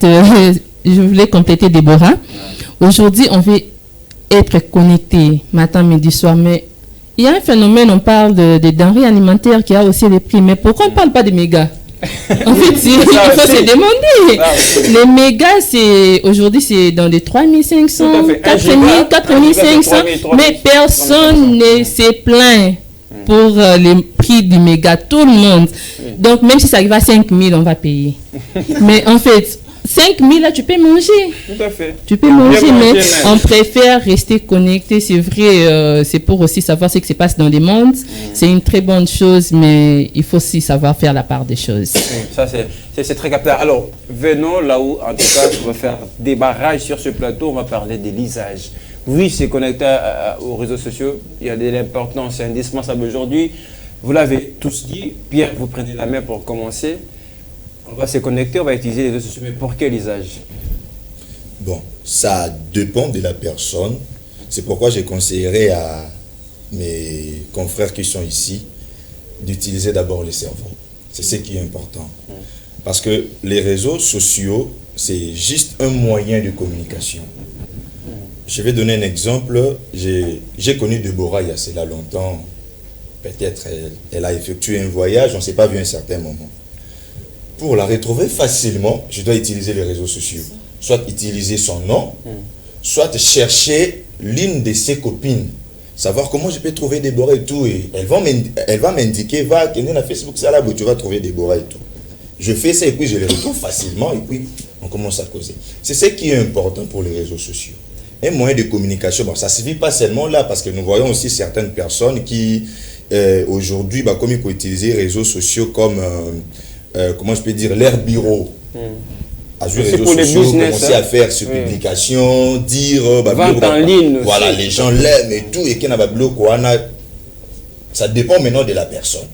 je voulais compléter Déborah. Aujourd'hui, on veut être connecté matin, midi, soir, mais il y a un phénomène, on parle de denrées alimentaires qui a aussi les prix, mais pourquoi on ne parle pas des mégas? En fait, il faut se demander. Les mégas, aujourd'hui, c'est dans les 3500, 4000, 4500, mais personne ne se plaint pour les prix du méga, tout le monde. Donc, même si ça arrive à 5000, on va payer. Mais en fait, 5000 là, tu peux manger. Tout à fait. Tu peux manger, mais on préfère rester connecté. C'est vrai, c'est pour aussi savoir ce qui se passe dans le monde. C'est une très bonne chose, mais il faut aussi savoir faire la part des choses. Ça, c'est très capteur. Alors, venons là où, en tout cas, on va faire des barrages sur ce plateau. On va parler de l'usage. Oui, c'est connecté aux réseaux sociaux. Il y a de l'importance, c'est indispensable aujourd'hui. Vous l'avez tous dit. Pierre, vous prenez la main pour commencer. On va se connecter, on va utiliser les réseaux sociaux, mais pour quel usage? Bon, ça dépend de la personne. C'est pourquoi je conseillerais à mes confrères qui sont ici d'utiliser d'abord le cerveau. C'est ce qui est important. Parce que les réseaux sociaux, c'est juste un moyen de communication. Je vais donner un exemple. J'ai connu Déborah il y a cela longtemps. Peut-être elle a effectué un voyage, on ne s'est pas vu à un certain moment. Pour la retrouver facilement, je dois utiliser les réseaux sociaux. Soit utiliser son nom, soit chercher l'une de ses copines. Savoir comment je peux trouver Déborah et tout. Et elle va m'indiquer, va dans la Facebook, ça là, tu vas trouver Déborah et tout. Je fais ça et puis je les retrouve facilement et puis on commence à causer. C'est ce qui est important pour les réseaux sociaux. Un moyen de communication, bon, ça ne suffit pas seulement là, parce que nous voyons aussi certaines personnes qui, aujourd'hui, comme il faut utiliser les réseaux sociaux comme... comment je peux dire, leur bureau. À jouer les réseaux sociaux, commencer à faire sur publication, dire vente en ligne. Voilà, les gens l'aiment et tout, et qu'il y a un bloc, ça dépend maintenant de la personne.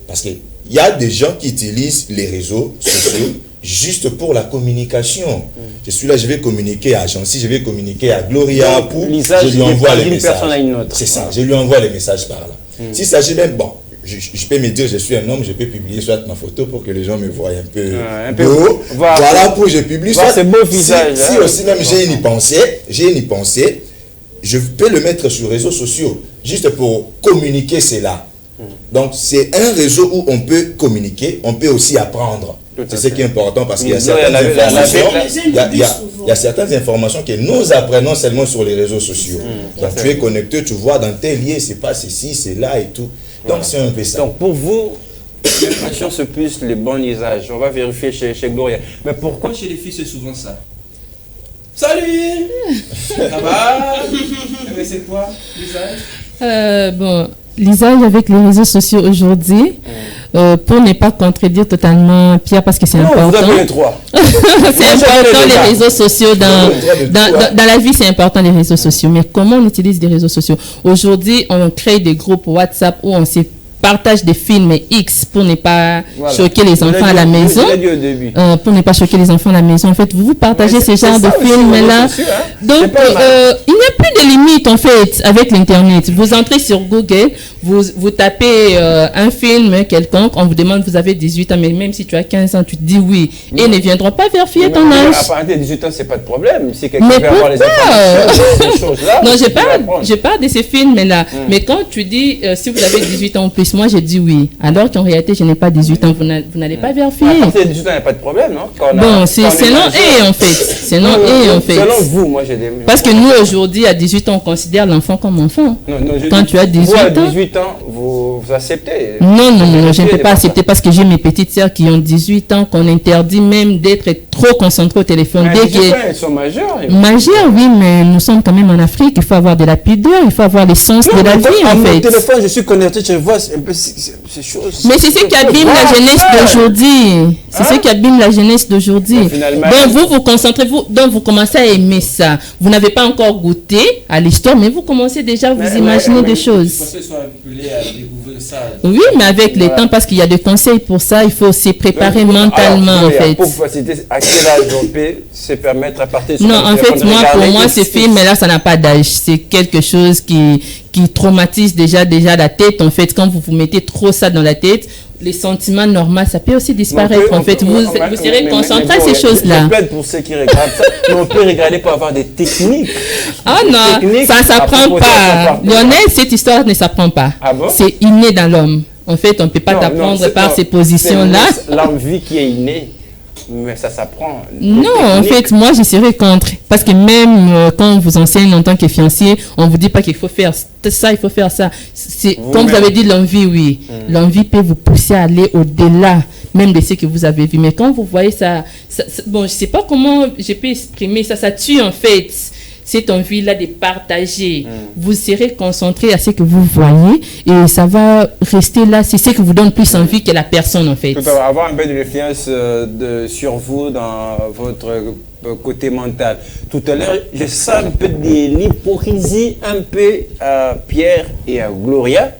Parce qu'il y a des gens qui utilisent les réseaux sociaux juste pour la communication. Je suis là, je vais communiquer à Jancy, je vais communiquer à Gloria, pour je lui envoie les messages. C'est ça, je lui envoie les messages par là. S'il s'agit même, bon, je peux me dire, je suis un homme, je peux publier soit ma photo pour que les gens me voient un peu beau. Voilà, pour que je publie. C'est beau visage. Si aussi même j'ai une pensée, je peux le mettre sur les réseaux sociaux, juste pour communiquer cela. Donc, c'est un réseau où on peut communiquer, on peut aussi apprendre. C'est ce qui est important parce qu'il y a certaines informations, il y a certaines informations que nous apprenons seulement sur les réseaux sociaux. Donc, tu es connecté, tu vois dans tel lieu, c'est pas ceci, c'est là et tout. Donc, c'est un peu ça. Donc, pour vous, l'information se plus les bons usages. On va vérifier chez Gloria. Mais pourquoi chez les filles, c'est souvent ça? Salut! Ça va? Mais c'est quoi l'usage? Bon, l'usage avec les réseaux sociaux aujourd'hui, pour ne pas contredire totalement Pierre, parce que c'est important. Vous avez les trois. C'est important les réseaux sociaux dans la vie, c'est important les réseaux sociaux. Mais comment on utilise des réseaux sociaux? Aujourd'hui, on crée des groupes WhatsApp où on se partage des films X pour ne pas choquer les enfants à la maison. Pour ne pas choquer les enfants à la maison. En fait, vous partagez ce genre de films-là. Donc, il n'y a plus de limite, en fait, avec l'Internet. Vous entrez sur Google, vous tapez un film quelconque, on vous demande, vous avez 18 ans, mais même si tu as 15 ans, tu te dis oui. Et ils ne viendront pas vérifier ton âge. À partir de 18 ans, c'est pas de problème. Si quelqu'un veut avoir les informations, ces choses-là. Non, je parle de ces films-là. Mais quand tu dis, si vous avez 18 ans ou plus, moi, j'ai dit oui. Alors qu'en réalité, je n'ai pas 18 ans, vous n'allez pas vérifier. À partir de 18 ans, il n'y a pas de problème, non? Bon, c'est non et en fait. C'est non et en fait. Selon vous, moi, j'ai des... Parce que nous, aujourd'hui, à 18 ans, on considère l'enfant comme enfant. Non, quand tu as 18 ans... à 18 ans, vous acceptez? Non, je ne peux pas accepter parce que j'ai mes petites sœurs qui ont 18 ans, qu'on interdit même d'être trop concentrés au téléphone. Mais ils sont majeurs. Majeurs, oui, mais nous sommes quand même en Afrique. Il faut avoir de la pudeur, il faut avoir le sens de la vie, en fait. Mon téléphone, je suis connecté, je vois un peu ces choses. Mais c'est ce qui abîme la jeunesse d'aujourd'hui. C'est ce qui abîme la jeunesse d'aujourd'hui. Donc vous vous concentrez, donc vous commencez à aimer ça. Vous n'avez pas encore goûté à l'histoire, mais vous commencez déjà à vous imaginer des choses. Oui, mais avec le temps, parce qu'il y a des conseils pour ça, il faut aussi préparer mentalement, en fait. Pour faciliter, à quel âge on peut se permettre à partir de non, en fait, pour moi, ce film-là, ça n'a pas d'âge. C'est quelque chose qui traumatise déjà la tête, en fait. Quand vous vous mettez trop ça dans la tête, les sentiments normaux, ça peut aussi disparaître, en fait. Vous serez concentré à ces choses-là. Je plaide pour ceux qui regardent ça, mais on peut regarder pour avoir des techniques. Ah non, ça ne s'apprend pas. Lionel, cette histoire ne s'apprend pas. Ah bon? C'est inné dans l'homme. En fait, on ne peut pas t'apprendre par ces positions-là. C'est l'envie qui est innée. Mais ça s'apprend. Non, en fait, moi, je serais contre. Parce que même quand on vous enseigne en tant que fiancé, on ne vous dit pas qu'il faut faire ça, il faut faire ça. Comme vous avez dit, l'envie, oui. L'envie peut vous pousser à aller au-delà, même de ce que vous avez vu. Mais quand vous voyez ça bon, je ne sais pas comment je peux exprimer ça. Ça tue, en fait, cette envie-là de partager. Vous serez concentré à ce que vous voyez et ça va rester là. C'est ce qui vous donne plus envie que la personne, en fait. Tout à fait. Avoir un peu de influence sur vous dans votre côté mental. Tout à l'heure, je sens un peu de l'hypocrisie, un peu à Pierre et à Gloria.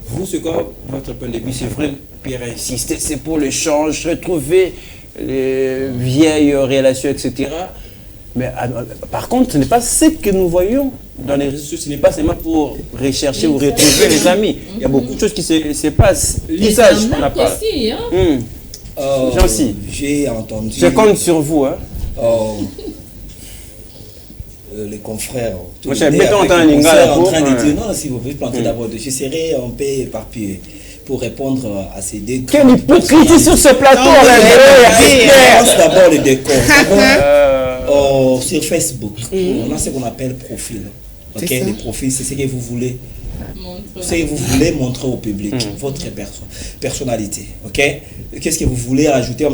Vous, c'est quoi votre point de vue? C'est vrai, Pierre a insisté, c'est pour l'échange, retrouver les vieilles relations, etc. Mais par contre, ce n'est pas ce que nous voyons dans les réseaux sociaux. Ce n'est pas seulement pour rechercher ou retrouver les amis. Il y a beaucoup de choses qui se passent. L'usage, on n'a pas. J'en j'ai entendu. Je compte sur vous. Hein. Les confrères. Moi, j'ai bien entendu en train de dire non, si vous pouvez planter d'abord. Je serai un peu éparpillé pour répondre à ces deux. Quelle hypocrisie sur ce plateau! On d'abord le décor. Sur Facebook, on a ce qu'on appelle profil. Okay? Les profils, c'est ce que vous voulez. Ce que vous voulez montrer au public, votre personnalité. Ok? Qu'est-ce que vous voulez ajouter?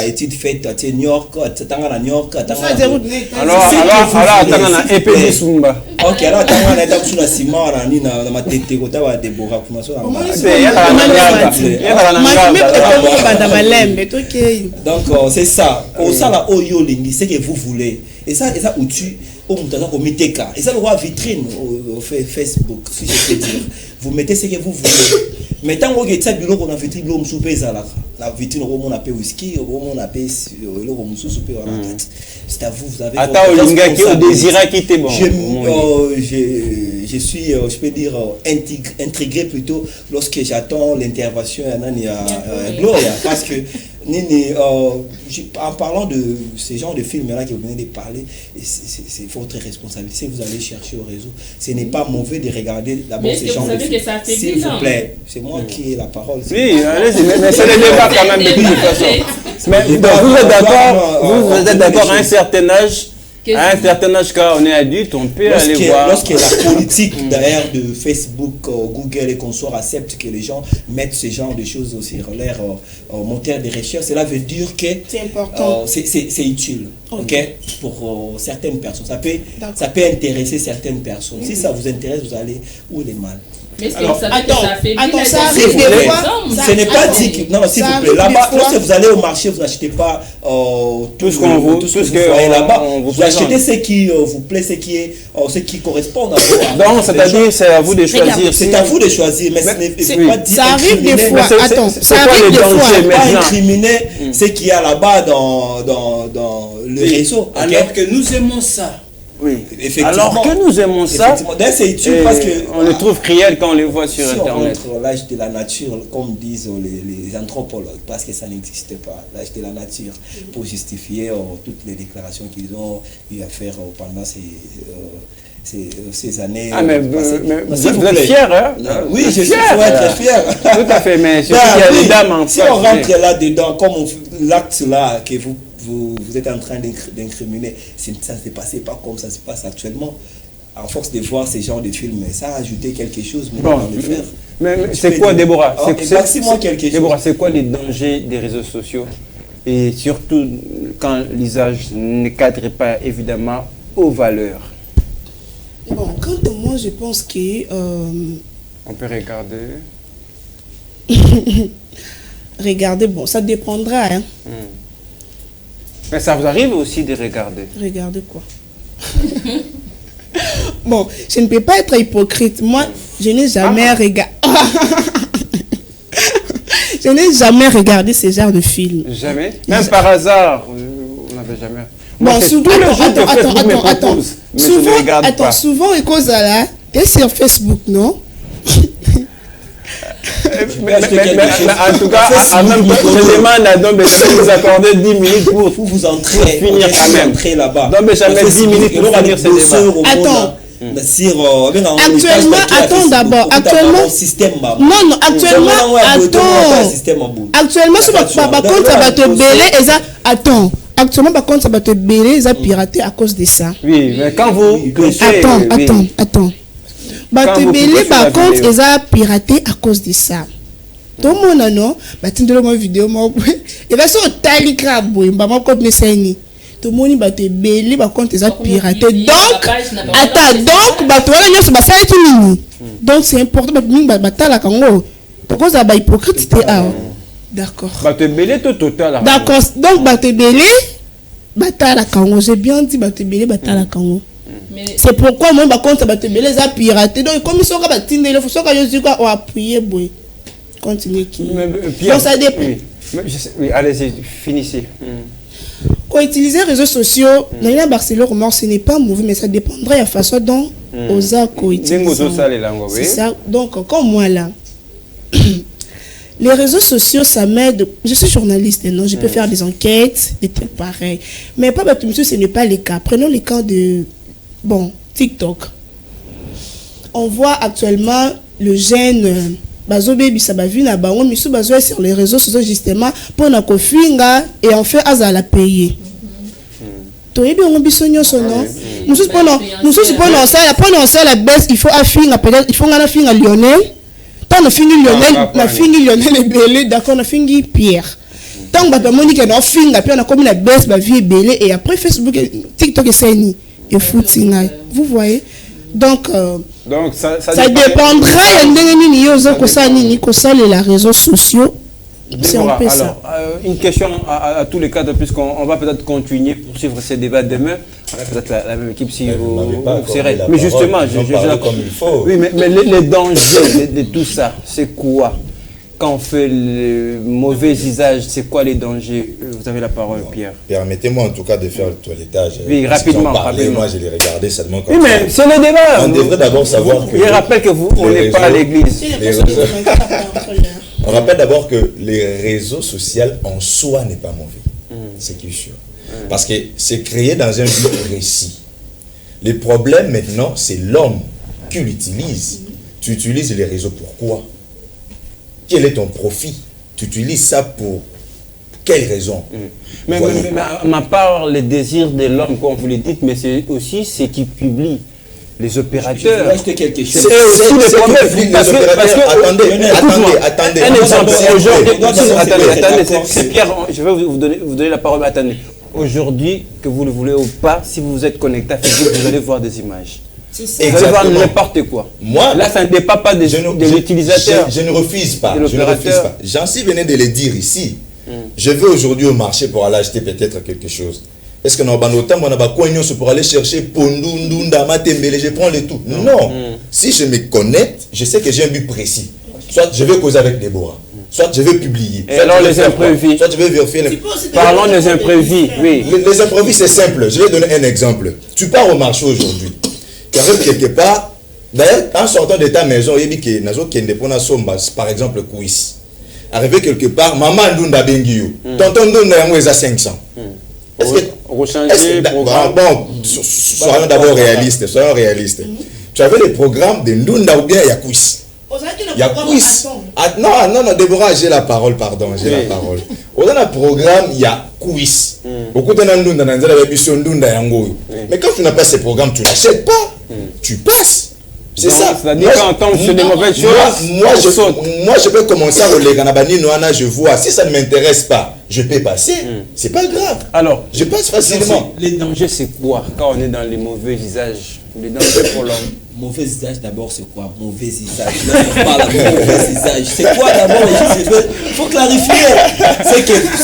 Études faites à New York, à New York, alors, ok, alors, tu as ciment, ma tête, tu as des bourras. Donc, c'est ça. Au ça, c'est que vous voulez. Et ça, où tu et ça, le roi vitrine au Facebook, si je peux dire. Vous mettez ce que vous voulez. Mais tant que vous avez une vitrine, la vitrine, on appelle whisky, on appelle c'est à vous, vous avez. Attends, je suis, je peux dire, intrigué plutôt lorsque j'attends l'intervention de Gloria. Parce que, en parlant de ces genres de films-là que vous venez de parler, c'est votre responsabilité. Si vous allez chercher au réseau, ce n'est pas mauvais de regarder d'abord ces genres de films. S'il vous plaît, c'est moi qui ai la parole. Oui, mais c'est le débat quand même de toute façon. Mais vous êtes d'accord à un certain âge? À un certain âge, quand on est adulte, on peut aller voir. Lorsque la politique derrière de Facebook, Google et consorts accepte que les gens mettent ce genre de choses sur leur moteur de recherche, cela veut dire que c'est important. C'est utile, ok, pour certaines personnes. Ça peut intéresser certaines personnes. Si ça vous intéresse, vous allez où les mal. Mais alors, attends, ça arrive des fois. Ce n'est pas dit que... Non, s'il vous plaît. Là-bas, lorsque vous allez au marché, vous n'achetez pas tout ce que vous voyez là-bas. Vous achetez ce qui vous plaît, ce qui correspond à vous. Non, c'est-à-dire, c'est à vous de choisir. C'est à vous de choisir, mais ce n'est pas dit. Ça arrive des fois. Attends, ça arrive des fois. Pas incriminer ce qu'il y a là-bas dans le réseau. Alors que nous aimons ça. Oui, effectivement. Alors que nous aimons ça, c'est utile parce que on les trouve cruels quand on les voit sur Internet. On montre l'âge de la nature, comme disent les anthropologues, parce que ça n'existait pas, l'âge de la nature, pour justifier toutes les déclarations qu'ils ont eu à faire pendant ces années. Ah, mais vous êtes fiers, hein? Oui, je suis être fier. Tout à fait, mais surtout qu'il y a des dames en face. Si on rentre là-dedans, comme l'acte là que vous êtes en train d'incriminer, ça ne se passait pas comme ça se passe actuellement. À force de voir ces genres de films, ça a ajouté quelque chose. Bon, mais c'est quoi, Déborah? Maximum quelque chose. Déborah, c'est quoi les dangers des réseaux sociaux? et surtout quand l'usage ne cadre pas évidemment aux valeurs. Bon, quant à moi, je pense que... On peut regarder. Regardez, bon, ça dépendra. Hein. Mais ça vous arrive aussi de regarder. Regardez quoi? Bon, je ne peux pas être hypocrite. Moi, je n'ai jamais regardé... Je n'ai jamais regardé ce genre de film. Jamais? Même par hasard, on n'avait jamais... Bon, souvent, attends, souvent, et cause là, t'es sur Facebook, non? mais en tout cas, en même temps, je demande à Dombe de vous accorder 10 minutes pour vous entrer, finir quand même. Là-bas. Dombe, jamais 10 minutes pour finir ce débat. Attends. Actuellement, attends d'abord. Actuellement, non, actuellement, actuellement, sur ma compte, ça va te bêler et ça. Attends. Actuellement, par contre, ça va te bêler, ça pirater à cause de ça. Oui, mais quand vous... Attends. Bah te bêler, par contre, ils ont piraté à cause de ça. Tout le monde, non? Bah tu me vidéo, et là, sur Tali Craboué, bah moi, compte Nessani. Tout le monde va te bêler, par contre, ils ont piraté. Donc, attends, donc, bah tu vois, ça va faire tout. Donc, c'est important, bah t'as la Congo. Pourquoi ça va hypocrite, c'était d'accord. Bah te bêler tout total. D'accord, donc, bah te bêler, bah t'as la Congo. J'ai bien dit, bah te bêler, bah t'as la Congo. C'est pourquoi moi par contre ça va te bêler ça pirater donc comme ils sont capable de il faut que je dis quoi on appuyer boy continuer qui donc ça dépend oui allez-y finissez quand utiliser les réseaux sociaux dans la Barcelone ce n'est pas mauvais mais ça dépendrait de la façon dont aux a c'est ça donc comme moi là les réseaux sociaux ça m'aide je suis journaliste non je peux faire des enquêtes des trucs pareils mais pas monsieur ce n'est pas le cas prenons le cas de TikTok. On voit actuellement le jeune Bazo Baby Sabavi na bango misu bazo sur les réseaux sociaux justement pour na kofinga et on fait azala payer. Toyebi on biso nyoso non. Nous supposons ça la baisse il faut afinga peut-être il faut ngana finga Lionel. Tant na fingi Lionel est belé d'accord na fingi Pierre. Tant ba Monique na finga puis on a comme la baisse ba vie belé et après Facebook TikTok et Seni. Et footing, vous voyez donc ça dépendra les réseaux sociaux si on fait ça. Une question à tous les cadres puisqu'on va peut-être continuer pour suivre ces débats demain on a peut-être la même équipe si vous serez mais justement comme il faut. Oui mais les dangers de tout ça c'est quoi quand on fait le mauvais usage, c'est quoi les dangers? Vous avez la parole, Pierre. Permettez-moi en tout cas de faire le toilettage. Oui, rapidement. Moi, je l'ai regardé seulement comme oui, mais c'est le débat. On devrait d'abord savoir que... Je rappelle que on n'est pas à l'église. On rappelle d'abord que les réseaux sociaux en soi n'est pas mauvais. C'est qui est sûr. Parce que c'est créé dans un but précis. Le problème maintenant, c'est l'homme qui l'utilise. Tu utilises les réseaux pourquoi? Quel est ton profit? Tu utilises ça pour quelle raison? Mais à part les désirs de l'homme, comme vous le dites, mais c'est aussi ce qui publie les opérateurs. Je vais ajouter quelque chose. C'est aussi le problème. Attendez. Un exemple. Attendez, Pierre, je vais vous donner la parole. Attendez. Aujourd'hui, que vous le voulez ou pas, si vous êtes connecté à Facebook, vous allez voir des images. Vous allez voir n'importe quoi. Moi, là, ça ne dépend pas de l'utilisateur. Je ne refuse pas. J'en suis venu de le dire ici. Je vais aujourd'hui au marché pour aller acheter peut-être quelque chose. Est-ce que nous avons autant pour aller chercher Pondundunda, Matembele, je prends le tout? Non. Si je me connecte, je sais que j'ai un but précis. Soit je vais causer avec Déborah, soit je vais publier. Et alors les imprévus. Soit je vais vérifier. Parlons des imprévus. Oui. Les imprévus, c'est simple. Je vais donner un exemple. Tu pars au marché aujourd'hui. Tu arrives quelque part. D'ailleurs, en sortant de ta maison, il y a des gens par exemple, Kouis. Arrivé quelque part, maman Ndunda Bengiyo. Tonton Ndunda Yango est à 500. Est-ce que bon, soyons d'abord réalistes. Tu avais les programmes de Ndunda ou bien Yakouis. Il y a Kouis. Non, Déborah, j'ai la parole, pardon. J'ai la parole. Dans le programme, il y a Kouis. Beaucoup de Ndunda, mais quand tu n'as pas ces programmes, tu n'achètes pas. Tu passes. C'est ça. C'est-à-dire quand on tombe sur des mauvaises choses, moi, je peux commencer à regarder, je vois. Si ça ne m'intéresse pas, je peux passer. C'est pas grave. Alors, je passe facilement. Les dangers, c'est quoi quand on est dans les mauvais usages? Les dangers pour l'homme. Mauvais usage d'abord, c'est quoi? Mauvais usage. Là, on parle de mauvais usage. C'est quoi d'abord? Il faut clarifier.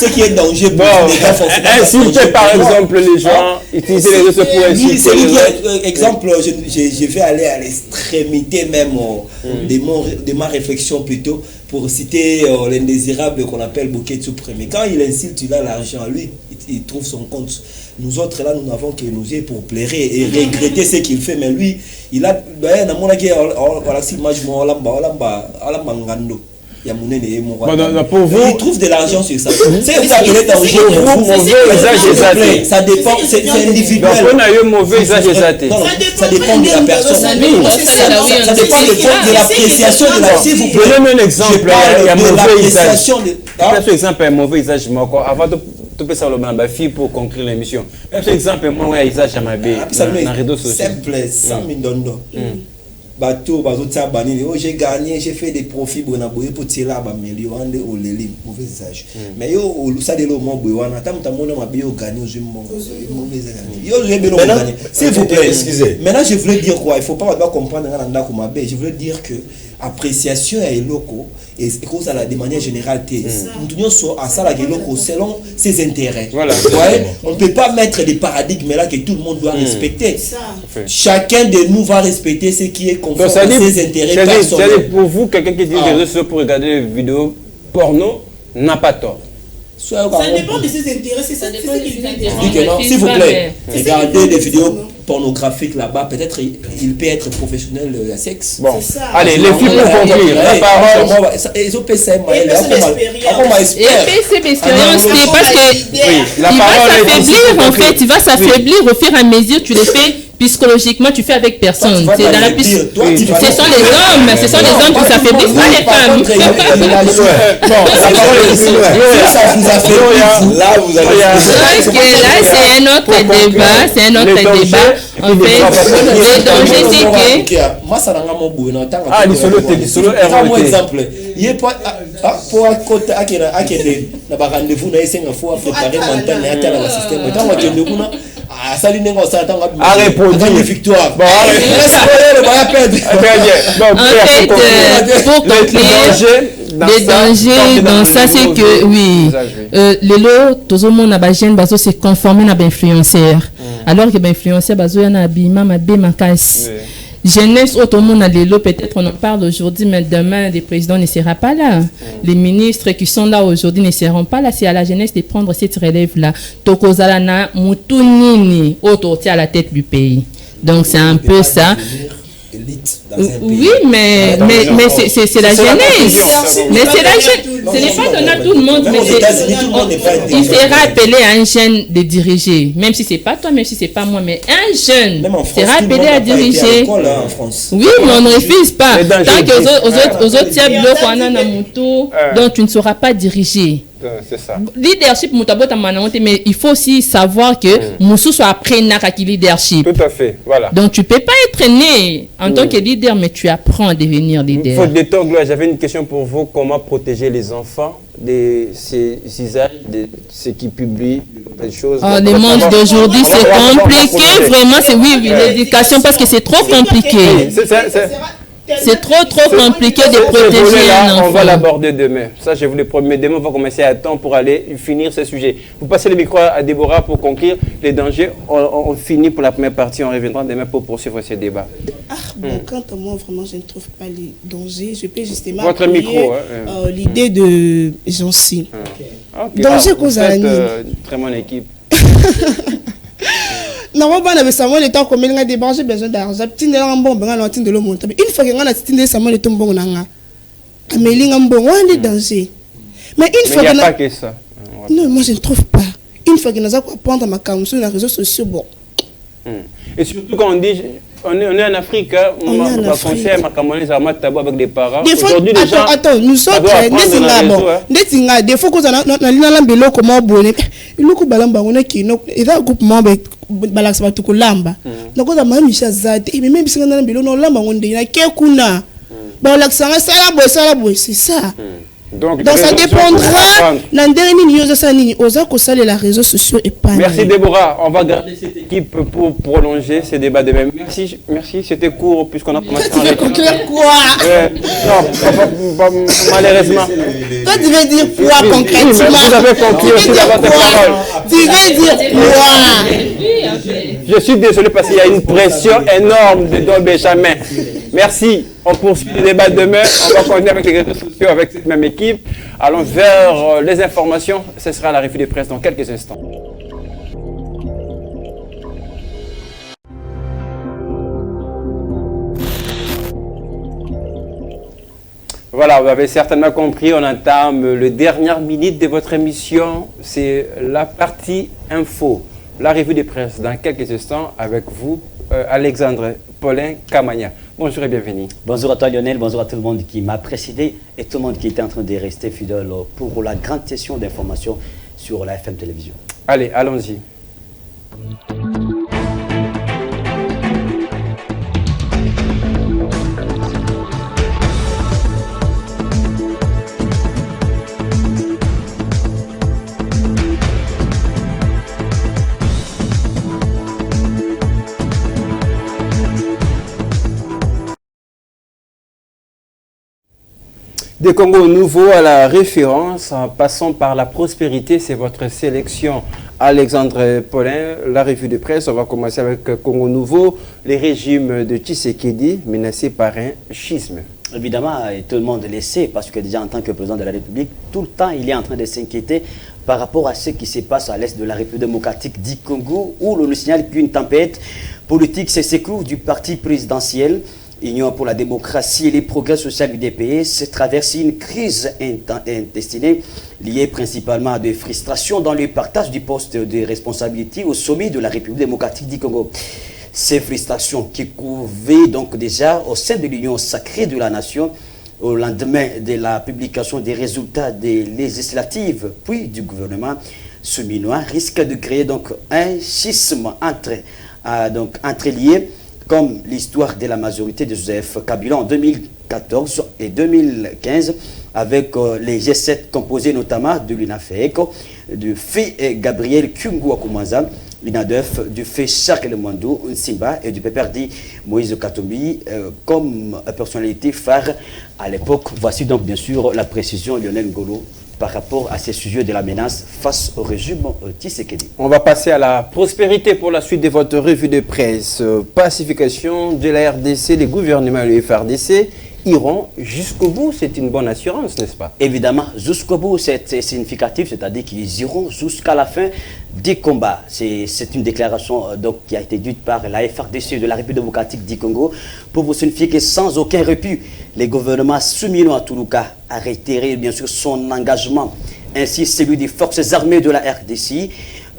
Ce qui est danger pour les gars, forcément. Insulter par exemple les gens, utiliser les réseaux pour insulter les gens. Exemple, je vais aller à l'extrémité même de ma réflexion plutôt pour citer l'indésirable qu'on appelle Boketsu Premier. Quand il insulte, il a l'argent. Lui, il trouve son compte. Nous autres, là, nous n'avons que nous yeux pour plairer et regretter ce qu'il fait. Mais lui, il a... Voilà, si moi, je pour vous, il trouve de l'argent sur ça. C'est vous appelez danger. Ça dépend, c'est individuel. Donc on a eu mauvais usage des athées. Ça dépend de la personne. Ça dépend de l'appréciation de la. S'il vous plaît. Donnez-moi un exemple. Il y a mauvais usage. Par exemple, un mauvais usage. Avant de peux savoir ma fille pour conclure l'émission. Par exemple, moi, il y a usage à ma bille. Simple, 100 000 $. Bateau, j'ai gagné, j'ai fait des profits pour tirer là, mauvais usage. Mais ça de l'eau, s'il vous plaît, excusez. Maintenant, je voulais dire quoi? Il ne faut pas comprendre je voulais dire que appréciation est locaux et cause de manière générale nous sommes à ça selon ses intérêts. Voilà. On ne peut pas mettre des paradigmes là que tout le monde doit respecter. Chacun de nous va respecter ce qui est conforme à ses intérêts personnels. C'est-à-dire pour vous, quelqu'un qui utilise des réseaux pour regarder des vidéos porno n'a pas tort. Ça dépend de ses intérêts, c'est ça dépend de ses intérêts. S'il vous plaît, regardez des vidéos pornographique là-bas, peut-être il peut être professionnel à sexe. Bon, allez, les filles pour conclure, la parole. Ils ont PC, parce que il va s'affaiblir en fait, il va s'affaiblir au fur et à mesure, tu les fais psychologiquement, tu fais avec personne. Ce sont les hommes qui s'affaiblissent, pas les femmes. Là, vous allez. Là, c'est un autre débat. En fait, le danger, c'est que. Moi, ça n'a pas mon bout. Ah, l'isolo par exemple, il n'y a pas. Pour un côté, il rendez-vous, il faut préparer mentalement le système. À répondre. Victoire. En fait, pour conclure, les dangers dans ça, c'est que, oui, les lots, tout le monde a besoin de se conformer à l'influenceur. Alors que l'influenceur, il y a un habillement, ma casse. Jeunesse, tout le monde a les lots, peut-être on en parle aujourd'hui, mais demain, le président ne sera pas là. Les ministres qui sont là aujourd'hui ne seront pas là. C'est à la jeunesse de prendre cette relève-là. Tokozalana, Moutounini, autour à la tête du pays. Donc, c'est un peu ça. Oui, mais c'est la jeunesse. Mais c'est la jeunesse. Ce n'est pas donné à tout le monde, mais il sera appelé à un jeune de diriger. Même si ce n'est pas toi, même si ce n'est pas moi, mais un jeune sera appelé à diriger. Oui, mais on ne refuse pas. Tant qu'aux autres tiers donc tu ne sauras pas diriger. C'est ça. Leadership, mais il faut aussi savoir que Moussou soit après Nakaki leadership. Tout à fait, voilà. Donc tu ne peux pas être né en tant que leader, mais tu apprends à devenir leader. Faute de temps, Gloire, j'avais une question pour vous. Comment protéger les enfants de ces usages, de ce qui publient des choses? Le monde d'aujourd'hui, c'est compliqué. Vraiment, c'est l'éducation, parce que c'est trop compliqué. C'est trop compliqué de protéger un enfant. On va l'aborder demain. Ça, je vous le promets. Demain, on va commencer à temps pour aller finir ce sujet. Vous passez le micro à Déborah pour conclure les dangers. On finit pour la première partie. On reviendra demain pour poursuivre ce débat. Quant à moi, vraiment, je ne trouve pas les dangers. Je peux justement votre micro, l'idée de Jancy. Danger cause à très bonne équipe. Non, on va savoir le temps combien de débat, j'ai besoin d'argent. Une fois que on a tindé ça, le tombeau nanga. Amélie Ngambon, on est danger. Mais une fois que. Il n'y a pas que ça. Non, moi je ne trouve pas. Une fois que nous avons apprendre ma cam sur les réseaux sociaux, bon. Et surtout quand on dit on est en Afrique. On est en Afrique. Avec des parents. Aujourd'hui, les gens... Attends, nous sommes... Des fois, quand on a un bilot comme un bonnet, il nous coupe balamba, on a qui nous... Il y a un groupe membre, balak sabatu kulamba. Donc on a même Michel Zad, et même si on a un bilot, on l'a mandé, il y a quelqu'un. Balak sanga, ça la boue, c'est ça. Donc ça dépendra d'un dernier niveau de ça, aux accords les réseaux sociaux et pas. Merci Déborah, on va garder cette équipe pour prolonger ces débats de même. Merci, c'était court puisqu'on a commencé. Tu veux conclure quoi? Non, malheureusement. Toi tu veux dire quoi concrètement? Vous avez conclu aussi dans votre parole. Tu veux dire quoi? Je suis désolé parce qu'il y a une pression énorme de Don Benjamin. Merci. On poursuit le débat demain. On va continuer avec les réseaux sociaux avec cette même équipe. Allons vers les informations. Ce sera la revue de presse dans quelques instants. Voilà, vous avez certainement compris, on entame le dernière minute de votre émission. C'est la partie info. La revue de presse dans quelques instants avec vous, Alexandre Paulin Kamania. Bonjour et bienvenue. Bonjour à toi Lionel, bonjour à tout le monde qui m'a précédé et tout le monde qui était en train de rester fidèle pour la grande session d'information sur la FM Télévision. Allez, allons-y. Des Congos nouveaux à la référence, en passant par la prospérité, c'est votre sélection. Alexandre Paulin, la revue de presse, on va commencer avec Congo nouveau, les régimes de Tshisekedi menacés par un schisme. Évidemment, tout le monde le sait, parce que déjà en tant que président de la République, tout le temps il est en train de s'inquiéter par rapport à ce qui se passe à l'est de la République démocratique du Congo, où l'on nous signale qu'une tempête politique se secoue du parti présidentiel. Union pour la démocratie et les progrès sociaux du DPS traverse une crise intestinale liée principalement à des frustrations dans le partage du poste de responsabilité au sommet de la République démocratique du Congo. Ces frustrations qui couvaient donc déjà au sein de l'Union sacrée de la nation au lendemain de la publication des résultats des législatives puis du gouvernement souminois risquent de créer donc un schisme entre liés, comme l'histoire de la majorité de Joseph Kabila en 2014 et 2015, avec les G7 composés notamment de l'UNAFEC, du fait Gabriel Kyungu-Akumanza, l'UNADEF, du fait Charles Mwando Simba et du PPRD Moïse Katumbi comme personnalité phare à l'époque. Voici donc bien sûr la précision Lionel Ngolo par rapport à ces sujets de la menace face au régime Tshisekedi. On va passer à la prospérité pour la suite de votre revue de presse. Pacification de la RDC, les gouvernements et le FRDC iront jusqu'au bout. C'est une bonne assurance, n'est-ce pas? Évidemment, jusqu'au bout, c'est significatif, c'est-à-dire qu'ils iront jusqu'à la fin des combats. C'est une déclaration donc, qui a été dite par la FRDC de la République démocratique du Congo pour vous signifier que sans aucun répit, les gouvernements souminois à Toulouka a réitéré bien sûr son engagement, ainsi celui des forces armées de la RDC,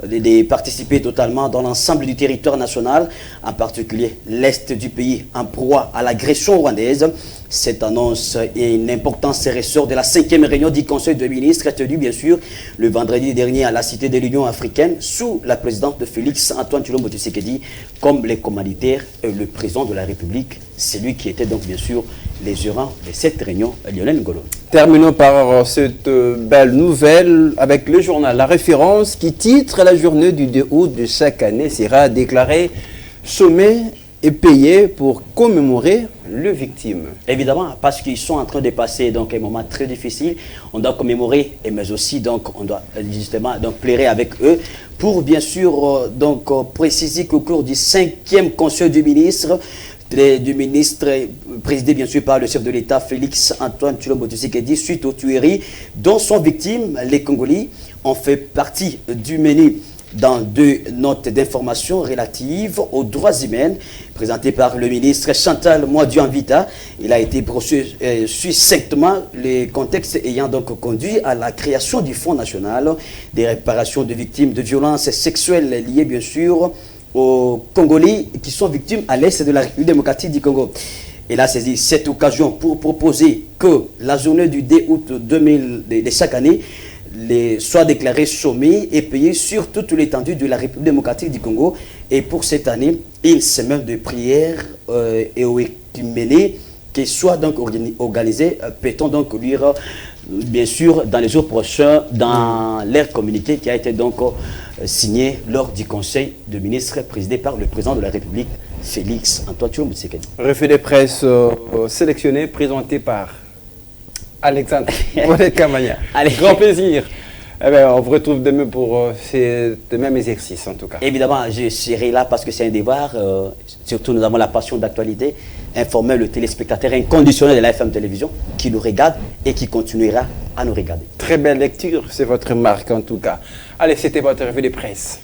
de participer totalement dans l'ensemble du territoire national, en particulier l'Est du pays, en proie à l'agression rwandaise. Cette annonce est une importance ressort de la 5e réunion du Conseil de ministres tenue bien sûr le vendredi dernier à la Cité de l'Union africaine sous la présidence de Félix Antoine Tshilombo Tshisekedi comme les commanditaires et le président de la République, c'est lui qui était donc bien sûr les gérants de cette réunion, Lionel Ngolo. Terminons par cette belle nouvelle avec le journal La Référence qui titre la journée du 2 août de chaque année sera déclarée sommet et payé pour commémorer les victimes. Évidemment, parce qu'ils sont en train de passer donc un moment très difficile, on doit commémorer, mais aussi donc on doit justement donc plairer avec eux pour bien sûr préciser qu'au cours du 5e Conseil du ministre présidé bien sûr par le chef de l'État Félix Antoine Tshilombo Tshisekedi suite aux tueries dont sont victimes les Congolais ont fait partie du menu dans 2 notes d'information relatives aux droits humains présentées par le ministre Chantal Mouadou-Anvita. Il a été brossé succinctement les contextes ayant donc conduit à la création du Fonds national des réparations de victimes de violences sexuelles liées bien sûr aux Congolais qui sont victimes à l'est de la République démocratique du Congo. Il a saisi cette occasion pour proposer que la journée du 2 août 2000 de chaque année soit déclarée chômée et payée sur toute l'étendue de la République démocratique du Congo. Et pour cette année, une semaine de prière et au écuméné qui soit donc organisée, peut-on donc lire bien sûr dans les jours prochains dans l'air communiqué qui a été donc signé lors du conseil de ministres présidé par le président de la République, Félix Antoine Tshisekedi. Refus de presse sélectionné, présenté par Alexandre Kamanya. Allez. Grand plaisir. Eh bien, on vous retrouve demain pour ces mêmes exercices en tout cas. Évidemment, je serai là parce que c'est un devoir. Surtout, nous avons la passion d'actualité. Informer le téléspectateur inconditionnel de la FM Télévision qui nous regarde et qui continuera à nous regarder. Très belle lecture, c'est votre marque en tout cas. Allez, c'était votre revue de presse.